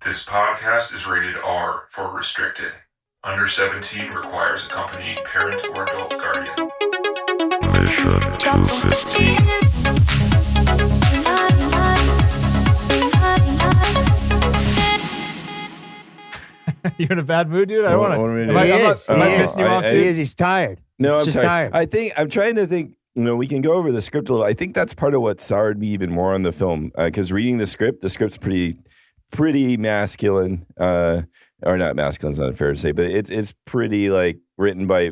This podcast is rated R for restricted. Under 17 requires accompanying parent or adult guardian. Mission 250. You in a bad mood, dude? I don't want to. Am I pissing you off, He dude? is. He's tired. No, He's I'm just tired. tired. I'm trying to think, we can go over the script a little. I think that's part of what soured me even more on the film. Because reading the script's pretty masculine. Or not masculine, it's not fair to say, but it's pretty like written by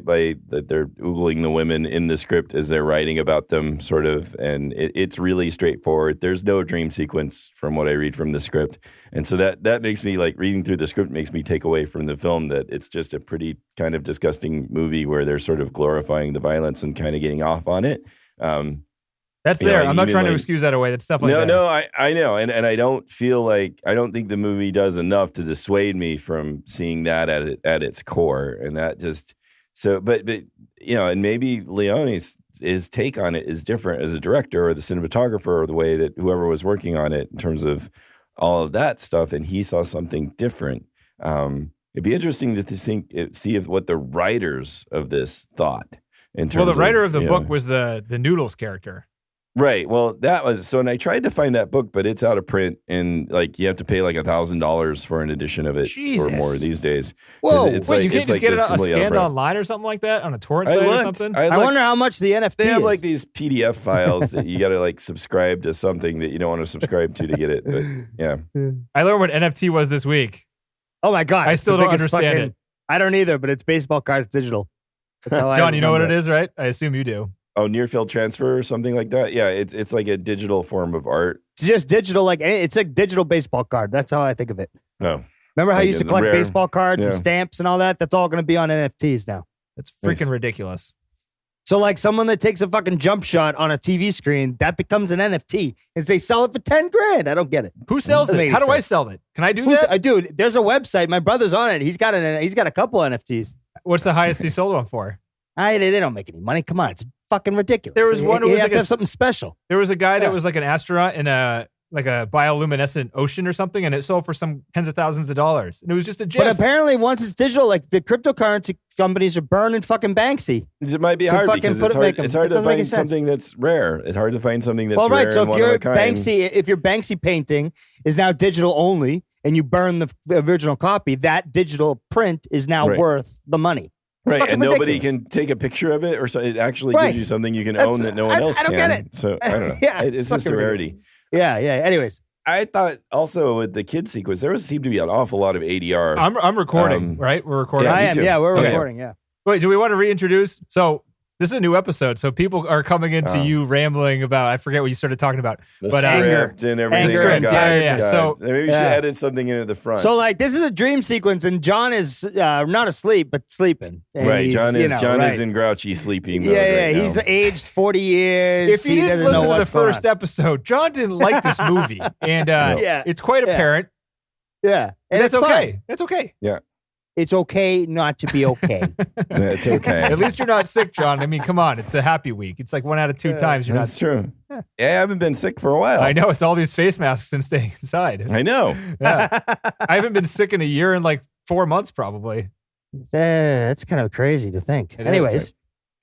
that they're oogling the women in the script as they're writing about them, sort of, and it's really straightforward. There's no dream sequence from what I read from the script, and so that makes me like reading through the script makes me take away from the film that it's just a pretty kind of disgusting movie where they're sort of glorifying the violence and kind of getting off on it. That's there. I'm not trying to excuse that away. That's stuff like that. No, I know. And I don't think the movie does enough to dissuade me from seeing that at its core. And that just, but and maybe Leone's his take on it is different as a director or the cinematographer or the way that whoever was working on it in terms of all of that stuff. And he saw something different. It'd be interesting to see what the writers of this thought. Well, the writer of the book was the Noodles character. Right. Well, that was so, and I tried to find that book, but it's out of print, and like you have to pay like $1,000 for an edition of it or more these days. Whoa! Wait, you can't just get it scanned online or something like that on a torrent site or something? I wonder how much the NFT They have is. like these PDF files that you got to like subscribe to something that you don't want to subscribe to get it. But yeah, I learned what NFT was this week. Oh my God! I still don't understand it. I don't either, but it's baseball cards digital. That's how John, you know what it is, right? I assume you do. Oh, near field transfer or something like that. Yeah, it's like a digital form of art. It's just digital, like it's a digital baseball card. That's how I think of it. No, remember how you used to collect rare baseball cards and stamps and all that? That's all going to be on NFTs now. It's freaking ridiculous. So like someone that takes a fucking jump shot on a TV screen, that becomes an NFT, and they sell it for $10,000. I don't get it. Who sells it? How do I sell it? Can I do that? Dude, there's a website. My brother's on it. He's got a couple NFTs. What's the highest he sold one for? They don't make any money. Come on, it's fucking ridiculous. There was one who was like to have something special. There was a guy that was like an astronaut in a bioluminescent ocean or something, and it sold for some tens of thousands of dollars. And it was just a GIF. But apparently, once it's digital, like the cryptocurrency companies are burning fucking Banksy. It might be hard because it's hard to find something that's rare. It's hard to find something that's rare. So if your Banksy painting is now digital only, and you burn the original copy, that digital print is now worth the money. Right, and nobody can take a picture of it, or so it actually gives you something you can own that no one else can. I don't get it. So I don't know. It's just a rarity. Yeah. Anyways, I thought also with the kid sequence, there seemed to be an awful lot of ADR. I'm recording, right? We're recording. Yeah, I am. Yeah, we're recording. Yeah. Wait, do we want to reintroduce? So this is a new episode, so people are coming into you rambling about. I forget what you started talking about, but anger and everything. Script. Yeah. So maybe we should edit something into the front. So like this is a dream sequence, and John is not asleep but sleeping. Right, John is in grouchy sleeping mode. Yeah. He's aged 40 years. If you didn't listen to the first episode, John didn't like this movie, and it's quite apparent. Yeah, and that's okay. That's okay. Yeah. It's okay not to be okay. It's okay. At least you're not sick, John. I mean, come on. It's a happy week. It's like 1 out of 2 times you're not. That's true. Yeah, I haven't been sick for a while. I know. It's all these face masks and staying inside. I know. Yeah. I haven't been sick in a year and like 4 months probably. That's kind of crazy to think. Anyways.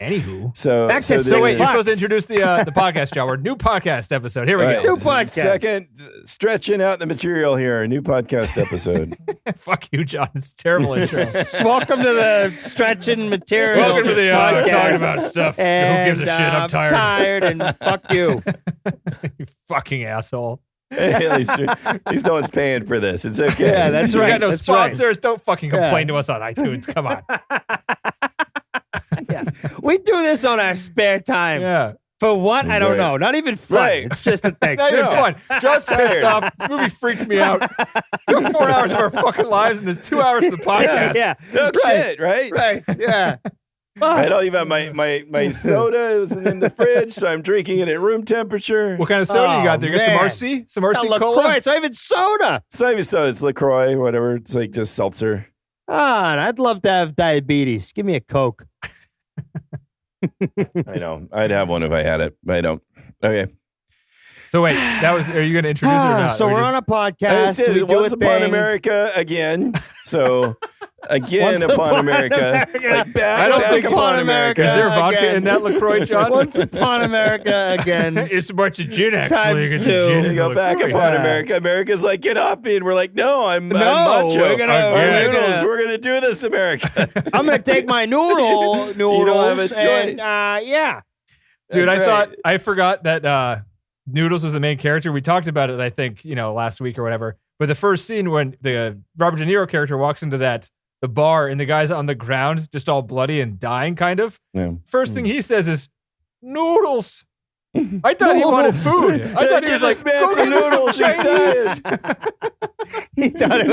Anywho. So wait, you're supposed to introduce the podcast, John. We're new podcast episode. Here we go. New podcast. Second, stretching out the material here. New podcast episode. Fuck you, John. It's a terrible intro. Welcome to the stretching material. Welcome to the talking about stuff. And, who gives a shit? I'm tired. Tired and fuck you. You fucking asshole. Hey, at least no one's paying for this. It's okay. Yeah, that's right. We got no that's sponsors. Right. Don't fucking complain to us on iTunes. Come on. Yeah. We do this on our spare time. Yeah. For what? I don't know. Not even fun. Right. It's just a thing. Not even fun. John's pissed off. This movie freaked me out. You have 4 hours of our fucking lives and there's 2 hours of the podcast. Yeah. No shit, right? Right. Yeah. I don't even have my soda isn't in the fridge, so I'm drinking it at room temperature. What kind of soda you got there? You got some RC? Some RC Cola? LaCroix. It's not even soda. It's not even soda. It's LaCroix, whatever. It's like just seltzer. I'd love to have diabetes. Give me a Coke. I know. I'd have one if I had it, but I don't. Okay. So wait, are you going to introduce it or not? So Or we're just- on a I podcast. said, We do Once a Upon thing. America again. So again Once upon Upon America. America. Like back, I don't back think upon America. Is America. there vodka again. in that LaCroix, John? Once Upon America again. It's a bunch of gin, actually. Times It's a two. gin They and go back LaCroix. upon Yeah. America. America's like, get off me. And we're like, no, I'm No, macho. we're gonna- Our we're noodles, gonna- we're going to do this, America. I'm gonna take my noodles. You don't have a and, choice. yeah. Dude, That's right. I forgot that Noodles was the main character. We talked about it, I think, last week or whatever. But the first scene when the Robert De Niro character walks into the bar and the guy's on the ground, just all bloody and dying, kind of. Yeah. First thing he says is, noodles. I thought he wanted food. I thought he Give was this like, man go some get me noodles. He's Chinese. He thought it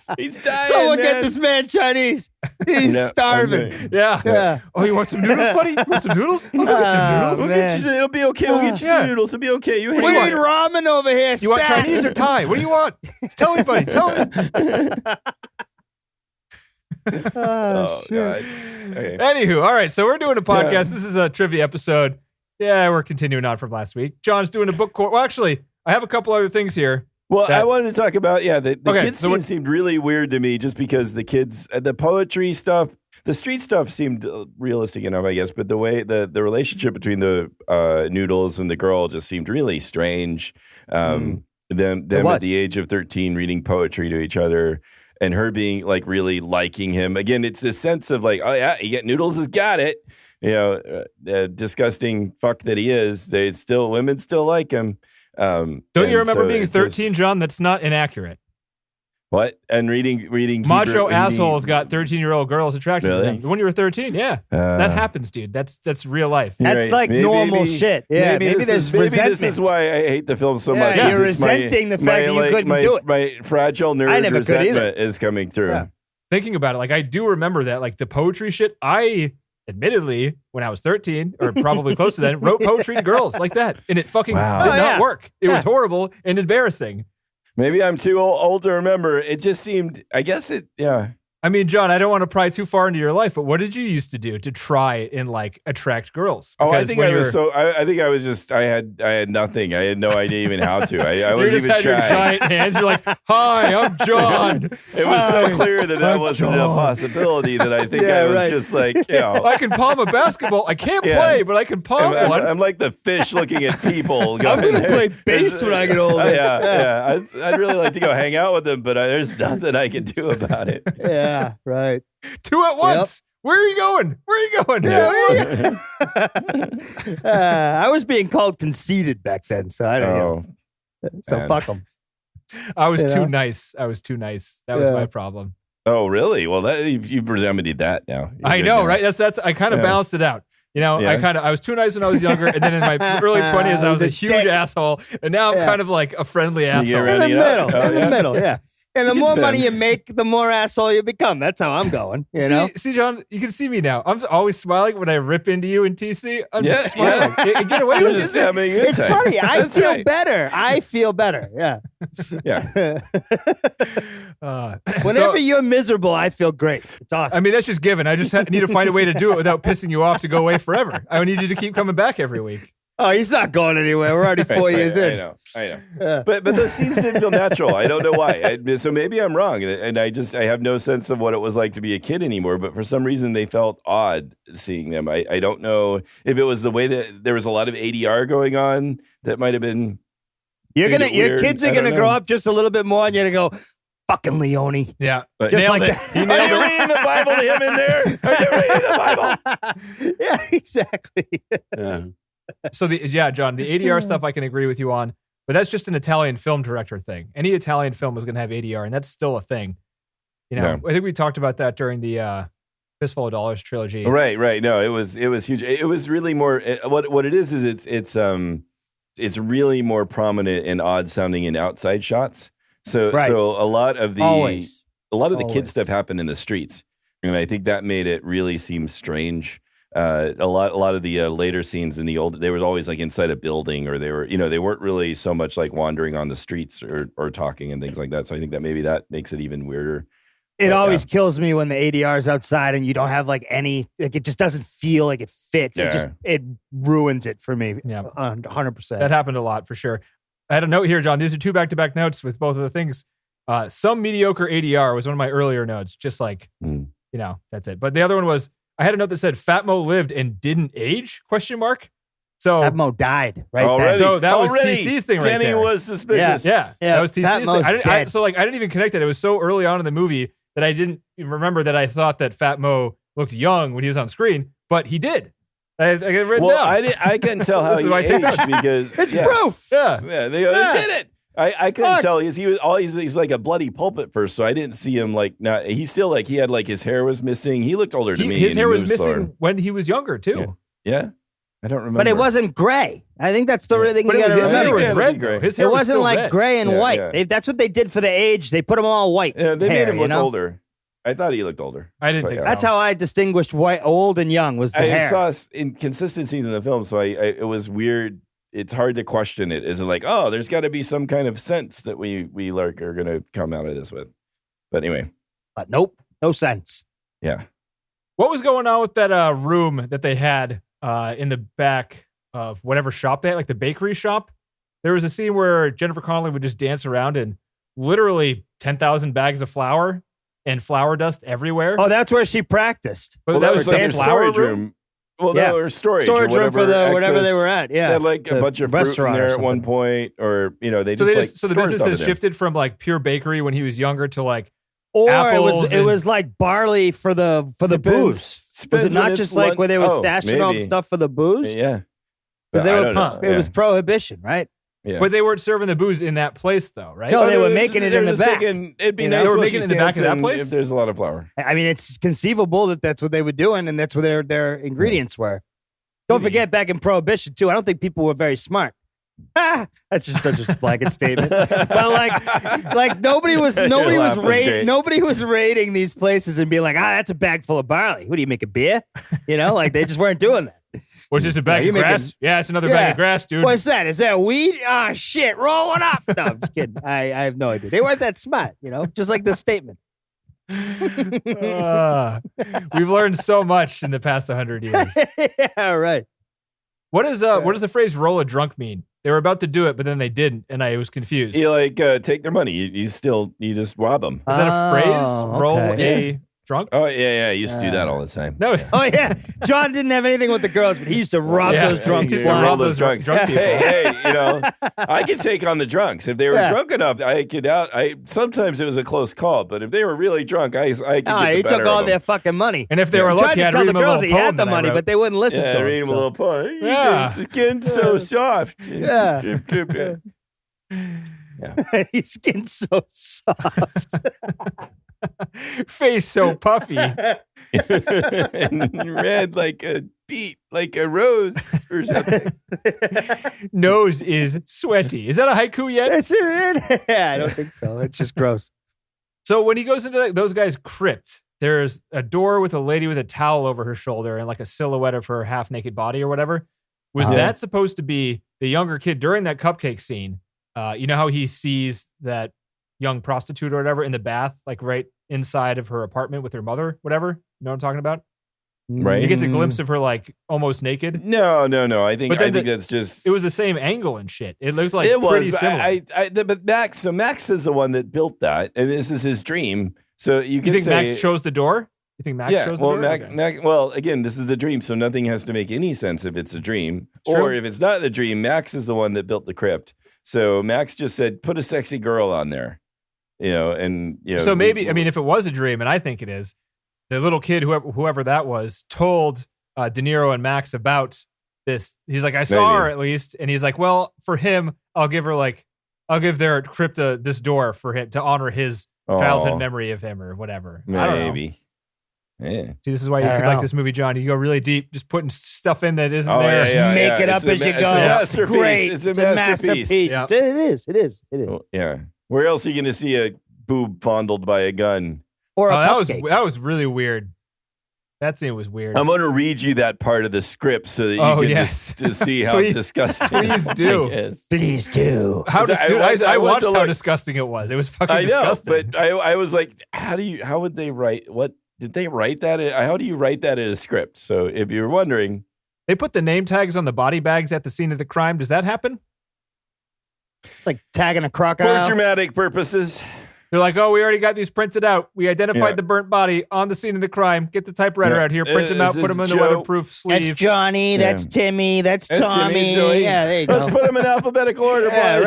was. He's dying, Someone man. get this man Chinese. He's No, starving. that's right. Yeah. Yeah. Oh, you want some noodles, buddy? You want some noodles? I'll go get you Oh, noodles. We'll man. get you, it'll be okay. We'll get you Yeah. some noodles. It'll be okay. You We do you need ramen over here. You want Stat. Chinese or Thai? What do you want? Tell me, buddy. Tell me. Oh, shit. God. Okay. Anywho, all right. So we're doing a podcast. Yeah. This is a trivia episode. Yeah, we're continuing on from last week. John's doing a book course. Well, actually, I have a couple other things here. Well, That- I wanted to talk about, the Okay, kids so scene what- seemed really weird to me just because the kids, the poetry stuff, the street stuff seemed realistic enough, I guess, but the way the relationship between the Noodles and the girl just seemed really strange. Them was. at the age of 13 reading poetry to each other and her being like really liking him. Again, it's this sense of like, oh yeah, you get Noodles has got it. Disgusting fuck that he is. Women still like him. Don't you remember so being it 13, just- John? That's not inaccurate. What? And reading Macho Hebrew- assholes got 13-year-old girls attracted to Really? them. When you were 13, yeah. That happens, dude. That's real life. You're That's right. like normal shit. Yeah, maybe this there's is, maybe this is resentment. why I hate the film so Yeah, much. you're is it's my- resenting the fact that you couldn't my, do it. My fragile I nerd never could either. resentment is coming through. Yeah. Thinking about it, like I do remember that, like the poetry shit. I admittedly, when I was 13 or probably close to then, wrote poetry to girls like that, and it fucking Wow. did Oh, not yeah. work. It was Yeah. horrible and embarrassing. Maybe I'm too old to remember. It just seemed, I guess yeah. I mean, John, I don't want to pry too far into your life, but what did you used to do to try and like attract girls? Oh, I Because think when I was you're- I think I was just, I had nothing. I had no idea even how to. I you wasn't just even had your trying. giant hands. You're like, "Hi, I'm John. It was so clear that wasn't a possibility that I think Yeah, I was right. just like, I can palm a basketball. I can't Yeah. play, but I can palm I'm, one." I'm like the fish looking at people. I'm gonna going, play bass when I get older. Yeah. I'd really like to go hang out with them, but there's nothing I can do about it. Yeah, right. Two at once. Where are you going? Where are you going? I was being called conceited back then, so I don't know. So man. fuck them. I was You too know? nice. I was too nice. That was Yeah. my problem. Oh, really? Well, you've remedied that now. You're I good know, now. right? That's. I kind of Yeah. balanced it out. Yeah. I was too nice when I was younger, and then in my early 20s, I was a huge dick. asshole, and now I'm Yeah. kind of like a friendly get asshole. around- In the Rounding it up. middle. Oh, In the yeah. middle, yeah. And the It more money you depends. make, the more asshole you become. That's how I'm going. You know? See, John, you can see me now. I'm always smiling when I rip into you in TC. I'm Yeah, just smiling. yeah. Get away You're with just it. having a good It's time. funny. I That's feel right. better. I feel better. Yeah. Yeah. Whenever So- you're miserable, I feel great. It's awesome. I mean, that's just given. I just need to find a way to do it without pissing you off to go away forever. I need you to keep coming back every week. Oh, he's not going anywhere. We're already 4 years in. I know. Yeah. But those scenes didn't feel natural. I don't know why. So maybe I'm wrong, and I have no sense of what it was like to be a kid anymore. But for some reason, they felt odd seeing them. I don't know if it was the way that there was a lot of ADR going on that might have been. Your Made it your weird. kids are I don't gonna grow know. up just a little bit more, and you're gonna go, fucking Leone. Yeah. But Just Nailed like it. that. He Are nailed you it. reading the Bible to him in there? Are you reading the Bible? Yeah, exactly. Yeah. So John, the ADR stuff I can agree with you on, but that's just an Italian film director thing. Any Italian film is going to have ADR, and that's still a thing. Yeah. I think we talked about that during the Fistful of Dollars trilogy. Right. No, it was huge. It was really more. What it is it's really more prominent and odd sounding in outside shots. So Right. so a lot of the Always. kid Always. stuff happened in the streets, and I think that made it really seem strange. A lot of the later scenes in the old, they were always like inside a building, or they weren't really so much like wandering on the streets or talking and things like that. So I think that maybe that makes it even weirder. It But, always kills me when the ADR is outside and you don't have like any, like it just doesn't feel like it fits. Yeah. It ruins it for me. Yeah. 100%. That happened a lot for sure. I had a note here, John. These are 2 back-to-back notes with both of the things. Some mediocre ADR was one of my earlier notes. Just like, that's it. But the other one was, I had a note that said Fatmo lived and didn't age? ? So Fatmo died right Already. then. So that was Already. TC's thing right Danny there. was suspicious. Yeah, that was TC's thing. Fatmo's dead. I didn't even connect that. It was so early on in the movie that I didn't even remember that I thought that Fat Mo looked young when he was on screen, but he did. I got it written down. I couldn't tell how This is he why I take aged notes. because It's yes. proof. Yeah. They did it. I couldn't tell. He's like a bloody pulp at first, so I didn't see him like. Now he's still like he had like his hair was missing. He looked older to me. His and hair he was moved missing slower. when he was younger too. Yeah, I don't remember. But it wasn't gray. I think that's the thing But you got to his hair remember. was Yeah, red. gray. Though. His hair It was wasn't still like red. gray and Yeah, white. yeah. That's what they did for the age. They put them all white. Yeah, they hair, made him look you know? older. I thought he looked older. I didn't But think yeah. so. That's how I distinguished old and young was the I hair. saw inconsistencies in the film, so it was weird. It's hard to question it. Is it like, oh, there's got to be some kind of sense that we like are going to come out of this with? But anyway, But nope, no sense. yeah. What was going on with that room that they had in the back of whatever shop they had, like the bakery shop? There was a scene where Jennifer Connelly would just dance around in literally 10,000 bags of flour and flour dust everywhere. Oh, that's where she practiced. But Well, that that was was like the a flour storage room. Well, Yeah. no, or storage Storage or room for the whatever they excess- were at. Yeah, They had like a The bunch of fruit in restaurant or there at one something. point, or they So just they like just, so the stored business stuff has in there. shifted from like pure bakery when he was younger to like Or apples it and- was like barley for the Depends. booze. Was Depends it when not it's just like where they were lunch- stashing all the maybe. stuff for the booze? Yeah, Because But I they were don't know. it Yeah. was prohibition, right? Yeah. But they weren't serving the booze in that place though, right? No, they Oh, were just- making it they in were the just back. thinking it'd be You know? nice They were while making she's it in the back of that dancing place? if there's a lot of flour. I mean, it's conceivable that that's what they were doing, and that's what their ingredients were. Don't forget, back in Prohibition too, I don't think people were very smart. That's just such a blanket statement. But like nobody was Your laugh was rating great. nobody was rating these places and being like, that's a bag full of barley. What do you make a beer? You know, like they just weren't doing that. Was this a bag you're of grass? making- Yeah, it's another bag of grass, dude. What's that? Is that weed? Ah, shit, roll one up. No, I'm just kidding. I have no idea. They weren't that smart, you know, just like this statement. We've learned so much in the past 100 years. Yeah, right. What does the phrase "roll a drunk" mean? They were about to do it, but then they didn't, and I was confused. You Is like take their money. You just rob them. that a phrase? Oh, Roll okay. a drunk? Oh yeah. I used to do that all the time. No. Oh yeah, John didn't have anything with the girls, but he used to rob Yeah, those drunks. he used to blind. rob those drunk people. Hey, I could take on the drunks if they were Yeah. drunk enough. I could sometimes it was a close call, but if they were really drunk, I could get Ah, the he better took of all them. their fucking money. And if they were Tried lucky, to I'd tell read the them a girls little he had poem the that I money, wrote. but they wouldn't listen Yeah, to him. read him a so. little poem. You Yeah. guys' skin so soft. Yeah. Yeah. His skin's so soft. Face so puffy. And red like a beet, like a rose or something. Nose is sweaty. Is that a haiku yet? That's it. Yeah, I don't think so. It's just gross. So when he goes into those guys' crypt, there's a door with a lady with a towel over her shoulder and like a silhouette of her half naked body or whatever. Was Uh-huh. that supposed to be the younger kid during that cupcake scene? You know how he sees that young prostitute or whatever in the bath, like right inside of her apartment with her mother, whatever. You know what I'm talking about? Right. He gets a glimpse of her like almost naked. No. I think But then that's just It was the same angle and shit. It looked like it was pretty but similar. but Max is the one that built that, and this is his dream. So you You can think say, Max chose the door? You think Max yeah, chose the well, door? Max, Okay. Max, well, again, this is the dream, so nothing has to make any sense if it's a dream. It's true. Or if it's not the dream, Max is the one that built the crypt. So Max just said, put a sexy girl on there. So maybe, I mean, if it was a dream, and I think it is, the little kid, whoever that was, told De Niro and Max about this. He's like, I saw Maybe. her at least. And he's like, well, for him, I'll give their crypt this door for him to honor his childhood memory of him or whatever. I don't know. Maybe. Yeah. See, this is why you I could don't like know. this movie, John. You go really deep, just putting stuff in that isn't Oh, there. yeah, Make it up It's a as you ma- go. It's a masterpiece. Great. It's a masterpiece. Yeah. It is. It is. Well, yeah. Where else are you going to see a boob fondled by a gun? Or a Oh, cupcake. that was really weird. That scene was weird. I'm going to read you that part of the script so that you can just see how Please, disgusting please do. it is. Please do. How Because I went watched to how look- disgusting it was. It was fucking I know, disgusting. but I was like, how would they write? What did they write that? How do you write that in a script? So if you're wondering, They put the name tags on the body bags at the scene of the crime. Does that happen? Like tagging a for crocodile. dramatic purposes, They're like, oh, we already got these printed out. We identified Yeah. the burnt body on the scene of the crime. Get the typewriter out here, print them This out, put is them in the Joe. weatherproof That's sleeve. Johnny. That's Yeah. Timmy. That's That's Tommy. Timmy, Joey. Yeah, there you let's go. put them in alphabetical order, boys. Yeah,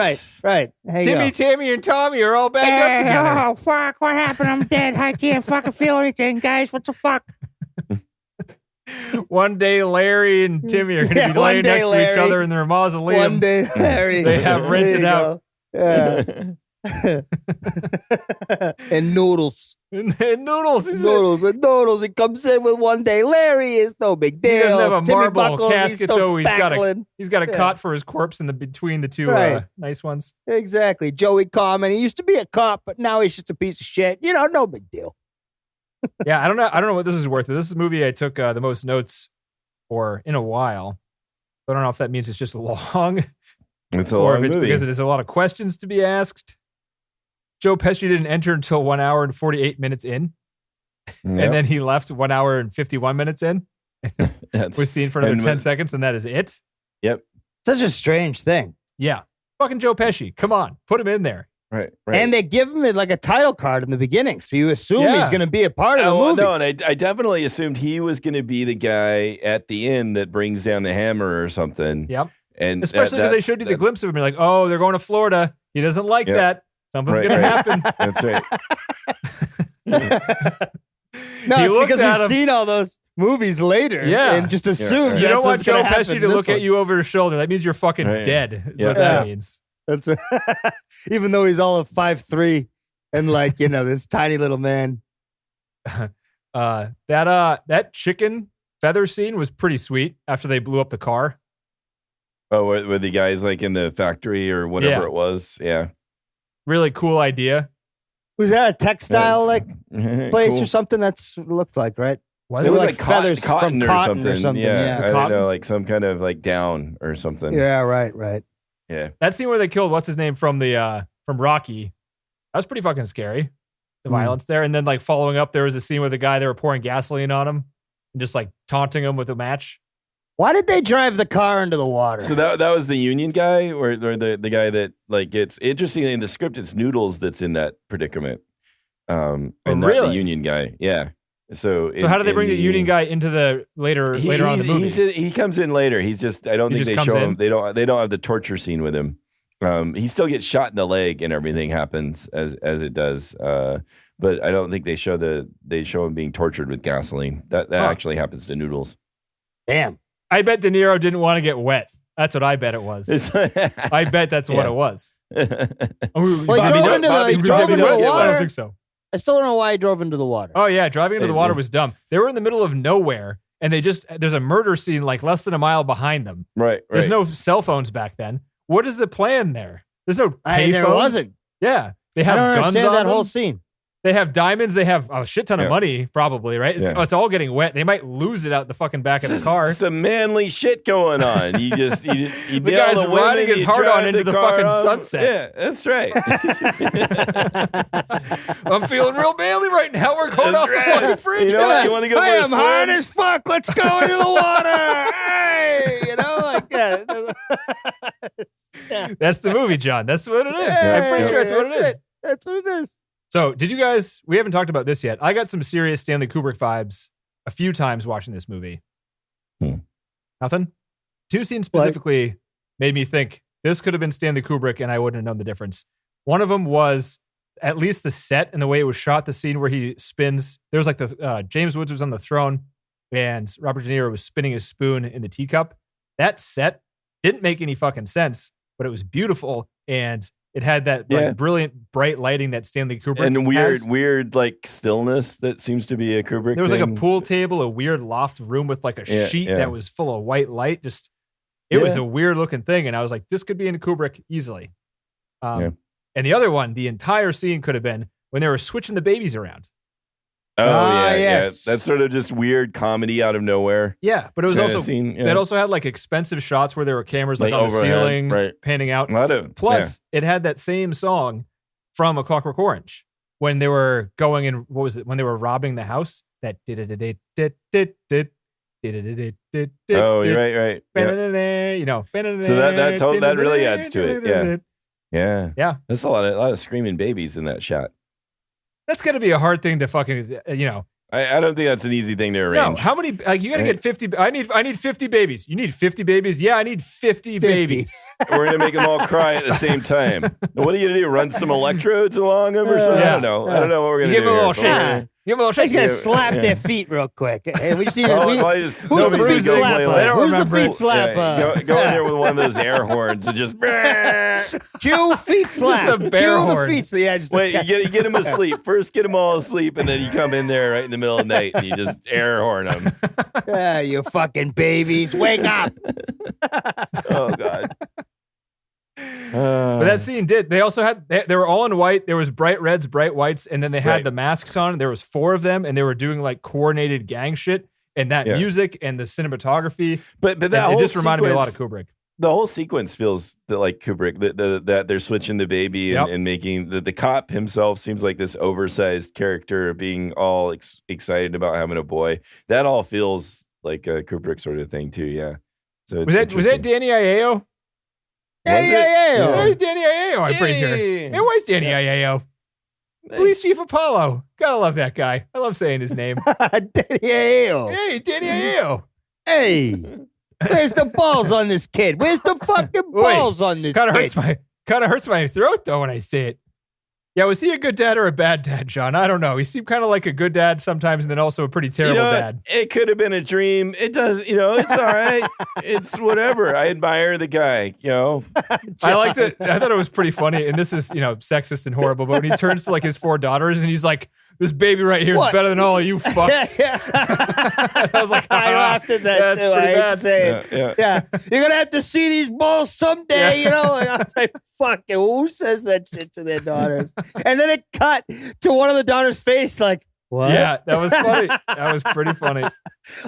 right. There you Timmy, go. Tammy, and Tommy are all bagged up together. Oh, fuck. What happened? I'm dead. I can't fucking feel anything, guys. What the fuck? One day, Larry and Timmy are going to Yeah, be one laying day, next to each Larry. other in their mausoleum. One day, Larry. They have There rented you out. go. Yeah. And Noodles. And Noodles. He said, Noodles. He comes in with one day. Larry is no big deal. He doesn't have a Timmy marble Buckles, casket, he's still though. spackling. He's got a Yeah. cot for his corpse in the between the two Right. nice ones. Exactly. Joey Carmen. He used to be a cop, but now he's just a piece of shit. No big deal. Yeah, I don't know what this is worth. This is a movie I took the most notes for in a while. I don't know if that means it's just long It's a or long if it's movie. because it is a lot of questions to be asked. Joe Pesci didn't enter until 1 hour and 48 minutes in, and then he left 1 hour and 51 minutes in. That's- Was seen for another and 10 when- seconds, and that is it. Yep. Such a strange thing. Yeah. Fucking Joe Pesci. Come on. Put him in there. Right. And they give him like a title card in the beginning, so you assume Yeah. he's going to be a part of the well, movie. no, and I definitely assumed he was going to be the guy at the end that brings down the hammer or something. Yep. And Especially because they showed you the glimpse of him. You're like, oh, they're going to Florida. He doesn't like Yeah. that. Something's Right, going to right. happen. That's right. No, He it's looked because at we've him. seen all those movies later Yeah. and just assume right. You don't that's want what's Joe gonna happen Pesci in to this look one. at you over his shoulder. That means you're fucking Right. dead, is Yeah. what that Yeah. means. That's right. Even though he's all of 5'3" and like, this tiny little man. That chicken feather scene was pretty sweet after they blew up the car. Oh, were the guys like in the factory or whatever Yeah. it was? Yeah. Really cool idea. Was that a textile like place Cool. or something? That's what it looked like, right? Was It it looked like like cotton, feathers from cotton or something, yeah. Is it I don't cotton? know, like some kind of like down or something. Yeah, right. Yeah. that scene where they killed what's his name from Rocky? That was pretty fucking scary. The violence there, and then like following up, there was a scene where the guy they were pouring gasoline on him and just like taunting him with a match. Why did they drive the car into the water? So that was the union guy or the guy that like it's interesting in the script it's Noodles that's in that predicament. And not really? the union guy. Yeah. So So how do they bring the union guy into the later on in the movie? He comes in later. He's just I don't He think just they comes show in? him. They don't have the torture scene with him. He still gets shot in the leg and everything happens as it does. But I don't think they show him being tortured with gasoline. That actually happens to Noodles. Damn. I bet De Niro didn't want to get wet. That's what I bet it was. I bet that's what Yeah. it was. Well, he Bobby, drove don't- into Bobby, the, he Bobby, drove into don't- the I water. don't think so. I still don't know why he drove into the water. Oh yeah, driving into the water It- was dumb. They were in the middle of nowhere, and there's a murder scene like less than a mile behind them. Right. There's no cell phones back then. What is the plan there? There's no payphone. There wasn't. Yeah, they I have don't guns understand on that them. whole scene. They have diamonds. They have a shit ton of Yeah. money, probably. Right? Yeah. It's all getting wet. They might lose it out the fucking back of the car. Some manly shit going on. You just you The nail guy's women, riding his you heart drive on into the car fucking on. sunset. Yeah, that's right. I'm feeling real manly right now. We're going That's off right. the fucking bridge, You know what? guys. You wanna go I for a am hard swim? as fuck. Let's go into the water. Hey, like that. That's the movie, John. That's what it is. I'm pretty sure that's what it is. That's what it is. So, did you guys? We haven't talked about this yet. I got some serious Stanley Kubrick vibes a few times watching this movie. Nothing. Two scenes specifically made me think this could have been Stanley Kubrick, and I wouldn't have known the difference. One of them was at least the set and the way it was shot. The scene where he spins. There was like the James Woods was on the throne, and Robert De Niro was spinning his spoon in the teacup. That set didn't make any fucking sense, but it was beautiful and. It had that like, Yeah. brilliant, bright lighting that Stanley Kubrick And has. weird like stillness that seems to be a Kubrick. There was like a thing. pool table, a weird loft room with like a sheet yeah. that was full of white light. Just it was a weird looking thing, and I was like, this could be in Kubrick easily. Yeah. And the other one, the entire scene could have been when they were switching the babies around. Oh Ah, yeah, yes. yeah. That's sort of just weird comedy out of nowhere. Yeah, but it was Kinda also scene, yeah. it also had like expensive shots where there were cameras like Like on the overhead, ceiling, right. panning out. A lot of Plus, it had that same song from A Clockwork Orange when they were going in. What was it? When they were robbing the house. That Oh, you're right. Yeah. You know. So that really adds to it. Yeah. Yeah. That's a lot of screaming babies in that shot. That's gonna be a hard thing to fucking I don't think that's an easy thing to No, arrange. how many? Like you gotta get 50. I need 50 babies. You need 50 babies? Yeah, I need 50 babies. We're gonna make them all cry at the same time. What are you gonna do? Run some electrodes along them or something? Yeah. I don't know. I don't know what we're gonna Give do. them a little here. shake. Give them a little He's shake. gonna slap their feet real quick. Hey, we just need to. Who's Who's the feet slapper? Who's the feet slapper? Go in there with one of those air horns and just Cue feet slap. Just a bear Cue horn. the feet. Yeah, just wait. You get them asleep first. Get them all asleep, and then you come in there right in the middle of the night and you just air horn them. Yeah, you fucking babies, wake up! Oh God. But that scene did. They also had. They were all in white. There was bright reds, bright whites, and then they had Right. the masks on. There was 4 of them, and they were doing like coordinated gang shit. And that music and the cinematography. But that it whole just reminded me a lot of sequence- Kubrick. The whole sequence feels like Kubrick. That they're switching the baby and making the cop himself seems like this oversized character being all excited about having a boy. That all feels like a Kubrick sort of thing too. Yeah. So Was that Danny Aiello? Hey, There's Danny Aiello, I'm pretty sure. It was Danny Aiello. Police Chief Apollo. Gotta love that guy. I love saying his name. Danny Aiello. Hey, Danny Aiello. Hey, where's the balls on this kid? Where's the fucking balls on this Kind of kid? hurts my throat though when I say it. Yeah, was he a good dad or a bad dad, John? I don't know. He seemed kind of like a good dad sometimes, and then also a pretty terrible dad. It could have been a dream. It does. It's all right. It's whatever. I admire the guy. I liked it. I thought it was pretty funny, and this is sexist and horrible. But when he turns to like his 4 daughters, and he's like, "This baby right here is What? better than all of you fucks." I was like, I laughed at that too. I hate to say it. Yeah, you're gonna have to see these balls someday. And I was like, "Fucking who says that shit to their daughters?" And then it cut to one of the daughters' face, like, "What?" Yeah, that was funny. That was pretty funny.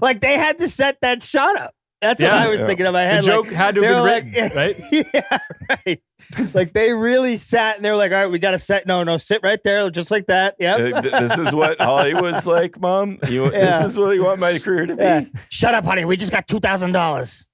Like they had to set that shot up. That's what I was thinking in my head. The joke had to have been written, right? Yeah, right. Like they really sat and they were like, "All right, we got to set. No, sit right there, just like that." Yep. This is what Hollywood's like, Mom. This is what you want my career to be. Yeah. Shut up, honey. We just got $2,000.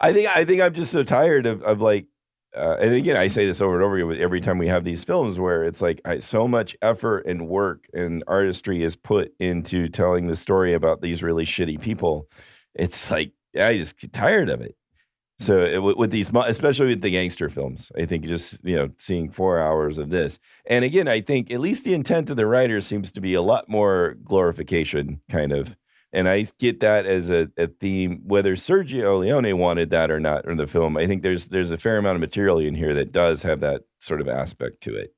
I think I'm just so tired of like, and again, I say this over and over again every time we have these films where it's like so much effort and work and artistry is put into telling the story about these really shitty people. It's like, I just get tired of it. So with these, especially with the gangster films, I think just seeing 4 hours of this, and again, I think at least the intent of the writer seems to be a lot more glorification, kind of. And I get that as a theme, whether Sergio Leone wanted that or not in the film. I think there's a fair amount of material in here that does have that sort of aspect to it.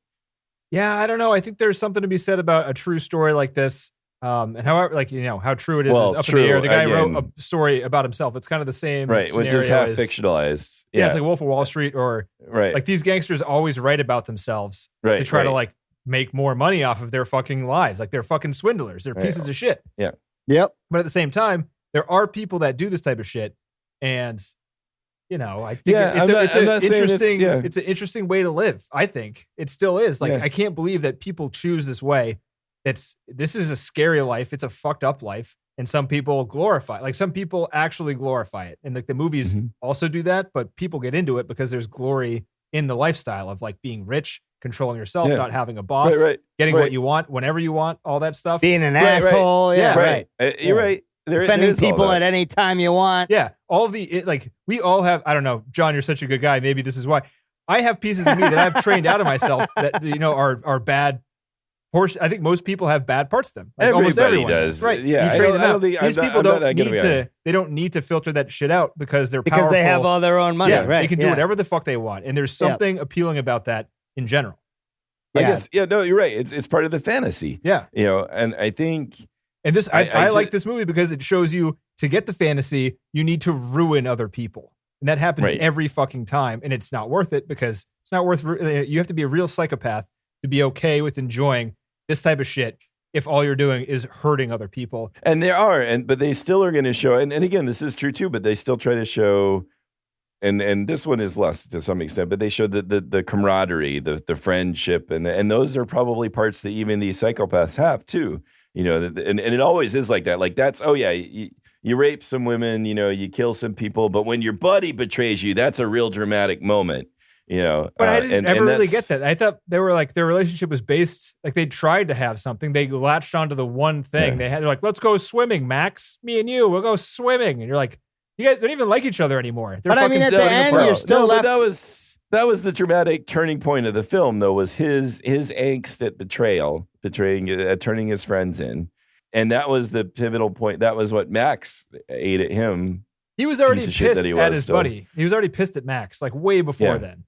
Yeah, I don't know. I think there's something to be said about a true story like this. And however, how true it is up in the air. The guy wrote a story about himself. It's kind of the same, right? Which is half fictionalized. Yeah, it's like Wolf of Wall Street, or right. Like these gangsters always write about themselves to try to like make more money off of their fucking lives. Like they're fucking swindlers. They're pieces of shit. Yeah. Yep. But at the same time, there are people that do this type of shit, and I think it's an interesting way to live. I think it still is. Like I can't believe that people choose this way. This is a scary life. It's a fucked up life. And some people glorify, like some people actually glorify it. And like the movies also do that, but people get into it because there's glory in the lifestyle of like being rich, controlling yourself, not having a boss, getting what you want, whenever you want, all that stuff. Being an asshole. Yeah, right. You're right. Offending people at any time you want. Yeah. All of we all have, I don't know, John, you're such a good guy. Maybe this is why. I have pieces of me that I've trained out of myself that, are bad. I think most people have bad parts of them. Like almost everyone does. Right. Yeah. You train them out. These people don't need to. They don't need to filter that shit out because they're because powerful. they have all their own money. Yeah, right. They can do whatever the fuck they want. And there's something appealing about that in general. I guess. Yeah. No, you're right. It's part of the fantasy. Yeah. And I think. And this, I like this movie because it shows you to get the fantasy, you need to ruin other people. And that happens every fucking time. And it's not worth it because it's not worth, you have to be a real psychopath to be okay with enjoying this type of shit if all you're doing is hurting other people. And there are, but they still are going to show, and again, this is true too, but they still try to show, and this one is less to some extent, but they show the camaraderie, the friendship, and those are probably parts that even these psychopaths have too. And it always is like that. Like that's, oh yeah, you rape some women, you kill some people, but when your buddy betrays you, that's a real dramatic moment. But I didn't ever really get that. I thought they were like, their relationship was based, like they tried to have something. They latched onto the one thing they're like, let's go swimming, Max, me and you, we'll go swimming. And you're like, you guys don't even like each other anymore. But I mean, at the end, you're still left. That was the dramatic turning point of the film, though, was his angst at turning his friends in. And that was the pivotal point. That was what Max ate at him. He was already pissed at his buddy. He was already pissed at Max, like way before then.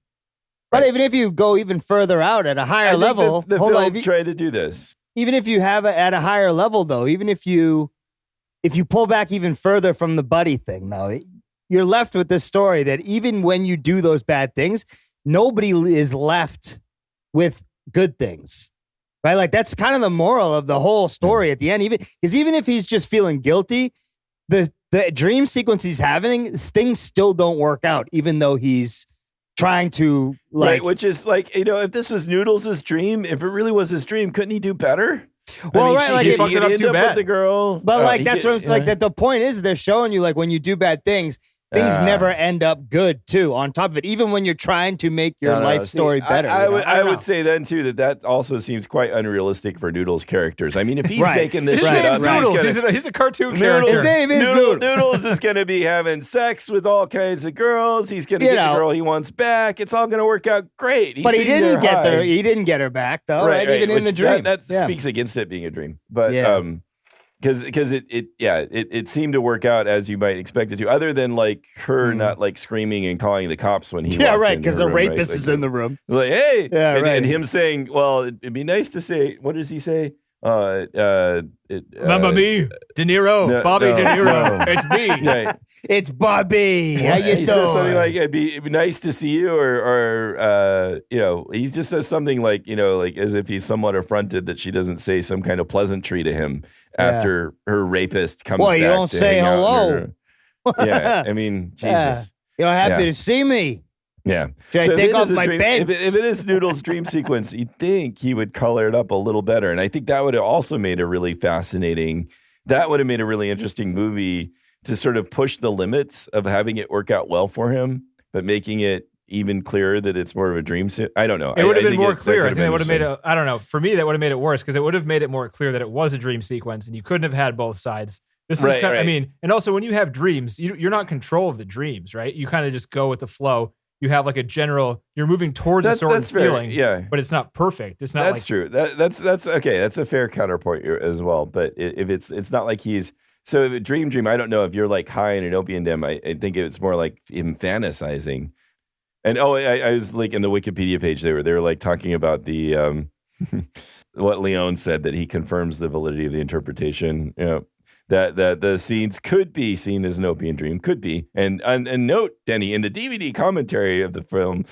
But even if you go even further out at a higher level, the film tried to do this. Even if you have it at a higher level, though, even if you pull back even further from the buddy thing, though, you're left with this story that even when you do those bad things, nobody is left with good things, right? Like that's kind of the moral of the whole story at the end. Even if he's just feeling guilty, the dream sequence he's having, things still don't work out, even though he's trying to right, which is like, if this was Noodles' dream, if it really was his dream, couldn't he do better? Well, he fucked it up too bad with the girl, but that's what like that. The point is, they're showing you like when you do bad things never end up good too. On top of it, even when you're trying to make your life story better, I would say then too that also seems quite unrealistic for Noodles' characters. I mean, if he's making this shit up, he's a cartoon character. His name is Noodles is going to be having sex with all kinds of girls. He's going to get the girl he wants back. It's all going to work out great. But he didn't get her. He didn't get her back though. Right? Even in the dream, that speaks against it being a dream. But because it seemed to work out as you might expect it to, other than like her not like screaming and calling the cops when he walks in because the rapist is in the room, like hey, and him saying, well, it'd be nice to say, what does he say? Mamma me, De Niro, Bobby De Niro, it's me. Right. It's Bobby. How you doing? He says something like, it'd be nice to see you, or he just says something like, like as if he's somewhat affronted that she doesn't say some kind of pleasantry to him after her rapist comes back. Well, you don't say hello. Yeah, I mean, Jesus. You're happy to see me. Yeah. Should I take off my bench? If it is Noodles' dream sequence, you'd think he would color it up a little better. And I think that would have also made a really fascinating, that would have made a really interesting movie to sort of push the limits of having it work out well for him, but making it even clearer that it's more of a dream. I don't know. It would have been more clear. I think that would have made it, I don't know. For me, that would have made it worse because it would have made it more clear that it was a dream sequence and you couldn't have had both sides. This was I mean, and also when you have dreams, you're not in control of the dreams, right? You kind of just go with the flow. You have like a general, you're moving towards a certain feeling, but it's not perfect. It's not that's true. That's okay. That's a fair counterpoint as well. But if it's not like he's, so if a dream, I don't know if you're like high in an opium den, I think it's more like him fantasizing. And I was like in the Wikipedia page, they were like talking about the, what Leone said, that he confirms the validity of the interpretation, that the scenes could be seen as an opium dream, could be. And note, Denny, in the DVD commentary of the film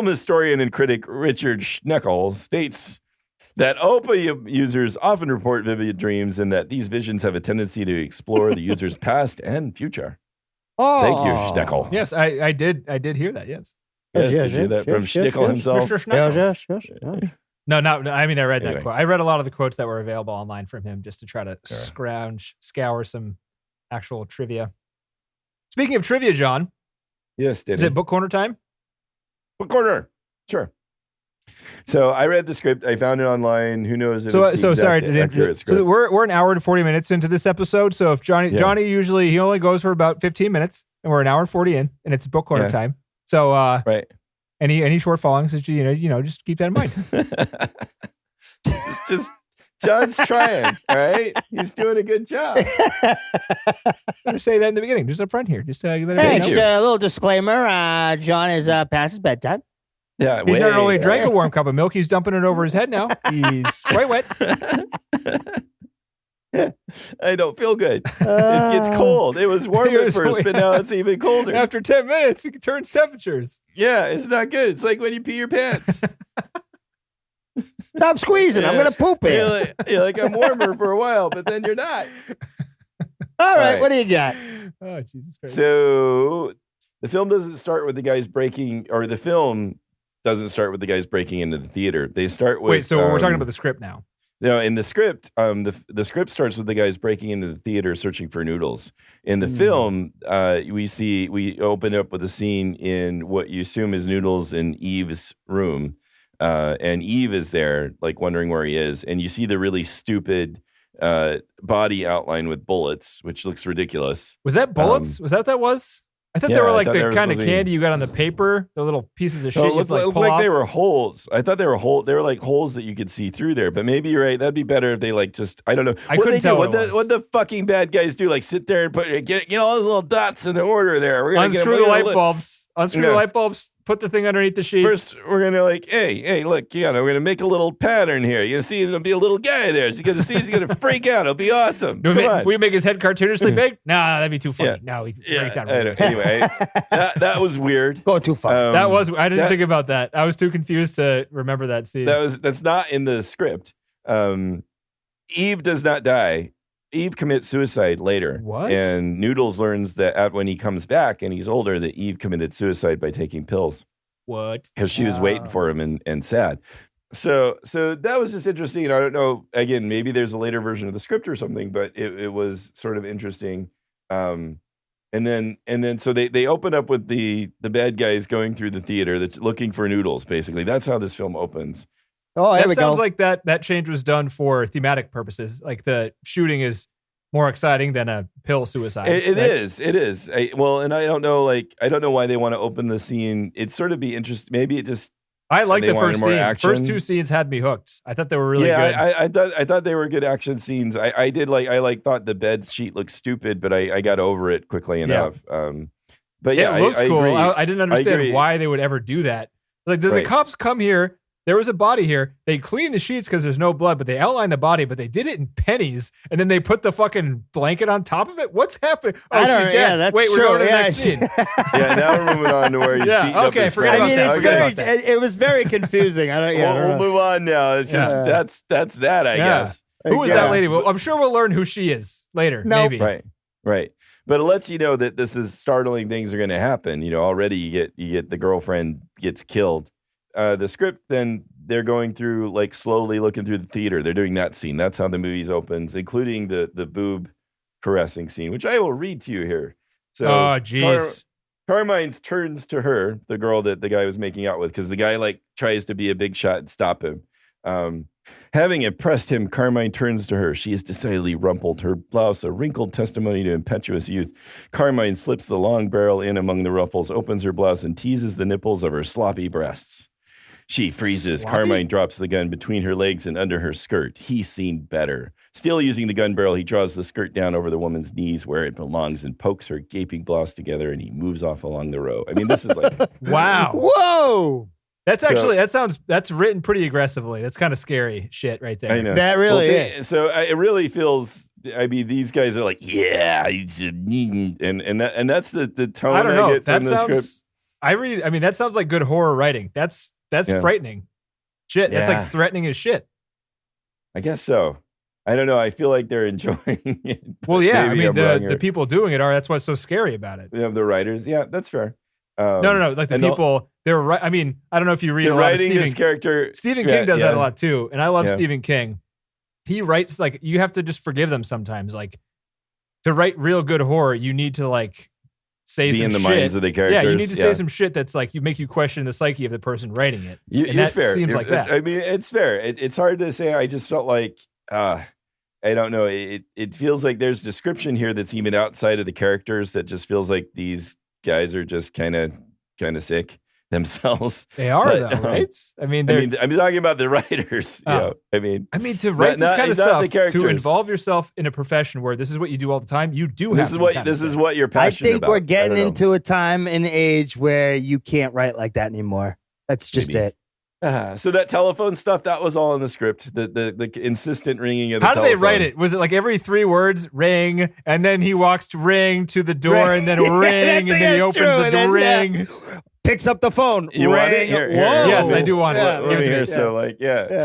historian and critic Richard Schneckel states that opium users often report vivid dreams and that these visions have a tendency to explore the user's past and future. Oh, thank you, Schneckel. Yes, I did hear that. Yes. Yes, did you hear that from Schneckel himself? Mr. Schneckel. Yes. No, I mean, I read that quote. I read a lot of the quotes that were available online from him just to try to scour some actual trivia. Speaking of trivia, John. Yes, Danny. Is it book corner time? Book corner. Sure. So I read the script. I found it online. Who knows? If it's so sorry. Accurate script. So we're an hour and 40 minutes into this episode. So if Johnny usually he only goes for about 15 minutes, and we're an hour and 40 in, and it's book corner time. So right. Any short followings that just keep that in mind. just John's trying, all right? He's doing a good job. I'm gonna say that in the beginning, just up front here. Just let just a little disclaimer. John is past his bedtime. Yeah, he's not only drank a warm cup of milk, he's dumping it over his head now. He's quite wet. I don't feel good. It gets cold. It was warm at first, but now it's even colder. After 10 minutes, it turns temperatures. Yeah, it's not good. It's like when you pee your pants. Stop squeezing. I'm going to poop here. You're like, I'm warmer for a while, but then you're not. All right, right. what do you got? Oh, Jesus Christ. So the film doesn't start with the guys breaking, or the film doesn't start with the guys breaking into the theater. They start with. Wait, so we're talking about the script now. No, in the script, the script starts with the guys breaking into the theater searching for noodles. In the film, we open up with a scene in what you assume is Noodles in Eve's room, and Eve is there, like wondering where he is, and you see the really stupid body outline with bullets, which looks ridiculous. Was that bullets? Was that what that was? I thought they were like the kind of candy you got on the paper, the little pieces of shit. No, you it have to, looked pull like off. they were holes. I thought they were They were like holes that you could see through there. But maybe you're right. That'd be better if they like just. I don't know. I couldn't tell what the fucking bad guys do? Like sit there and get all those little dots in order there. We're gonna Unscrew the light bulbs. Unscrew the light bulbs. Put the thing underneath the sheets. First, we're gonna like, hey, look, we're gonna make a little pattern here. You see, there'll be a little guy there. You're gonna see, he's gonna freak out. It'll be awesome. We make his head cartoonishly big? Nah, that'd be too funny. No, he freaked out. Anyway, that was weird. Going too far. I didn't think about that. I was too confused to remember that scene. That's not in the script. Eve does not die. Eve commits suicide later. What? And Noodles learns that when he comes back and he's older, that Eve committed suicide by taking pills. What? Because she was waiting for him and sad. So that was just interesting. I don't know. Again, maybe there's a later version of the script or something, but it was sort of interesting. And then so they open up with the bad guys going through the theater that's looking for Noodles. Basically, that's how this film opens. Oh, there we that sounds go. like that change was done for thematic purposes. Like the shooting is more exciting than a pill suicide. It is. And I don't know. I don't know why they want to open the scene. It'd sort of be interesting. Maybe it just. I like the first scene. Action. First two scenes had me hooked. I thought they were really good. I thought they were good action scenes. I thought the bed sheet looked stupid, but I got over it quickly enough. But yeah, it looks cool. Agree. I didn't understand why they would ever do that. Like the cops come here. There was a body here. They clean the sheets because there's no blood, but they outline the body, but they did it in pennies, and then they put the fucking blanket on top of it. What's happening? Oh, she's dead. Yeah, that's Wait, true. we're going to the next scene. Yeah, now we're moving on to where he's beating up his friend. I mean, it was very confusing. We'll move on now. It's just that's that, I guess. Who is that lady? Well, I'm sure we'll learn who she is later. Nope. Maybe. Right. But it lets you know that this is startling things are going to happen. You know, already you get the girlfriend gets killed. The script, then they're going through, like, slowly looking through the theater. They're doing that scene. That's how the movie opens, including the boob caressing scene, which I will read to you here. So, oh, jeez. Carmine turns to her, the girl that the guy was making out with, because the guy, like, tries to be a big shot and stop him. Having impressed him, Carmine turns to her. She is decidedly rumpled, her blouse a wrinkled testimony to impetuous youth. Carmine slips the long barrel in among the ruffles, opens her blouse, and teases the nipples of her sloppy breasts. She freezes. Sloppy? Carmine drops the gun between her legs and under her skirt. He's seen better. Still using the gun barrel, he draws the skirt down over the woman's knees where it belongs and pokes her gaping blouse together, and he moves off along the row. I mean, this is like... Wow. Whoa! That's actually, that's written pretty aggressively. That's kind of scary shit right there. I know. That really is. So it really feels... I mean, these guys are like, yeah, and that's the tone I don't know. get from the script. That sounds like good horror writing. That's frightening. Shit. That's like threatening as shit. I guess so. I don't know. I feel like they're enjoying it. Well, yeah. I mean, the people doing it that's what's so scary about it. We have the writers. Yeah, that's fair. No. Like the people, they're right. I mean, I don't know if you read a lot of this character. Stephen King does that a lot too. And I love Stephen King. He writes, like, you have to just forgive them sometimes. Like, to write real good horror, you need to, like, say be some in the shit. minds of the characters. Yeah, you need to say some shit that's like you make you question the psyche of the person writing it. You're fair. Seems like that. I mean, it's fair. It's hard to say. I just felt like I don't know. It feels like there's description here that's even outside of the characters that just feels like these guys are just kind of sick themselves. They are though, right? I'm talking about the writers. Oh. I mean, to write this kind of stuff, to involve involve yourself in a profession where this is what you do all the time, you do have this is what you're passionate about. I think we're getting into a time and age where you can't write like that anymore. That's just it. So that telephone stuff, that was all in the script. The insistent ringing of the telephone. How did they write it? Was it like every 3 words, ring, and then he walks to ring to the door, and then ring, and then he opens the door, ring? picks up the phone. You want it? Ring. Here, here, Whoa. Yes, I do want it. Yeah, Give Let it me to me. hear. So, like, yeah.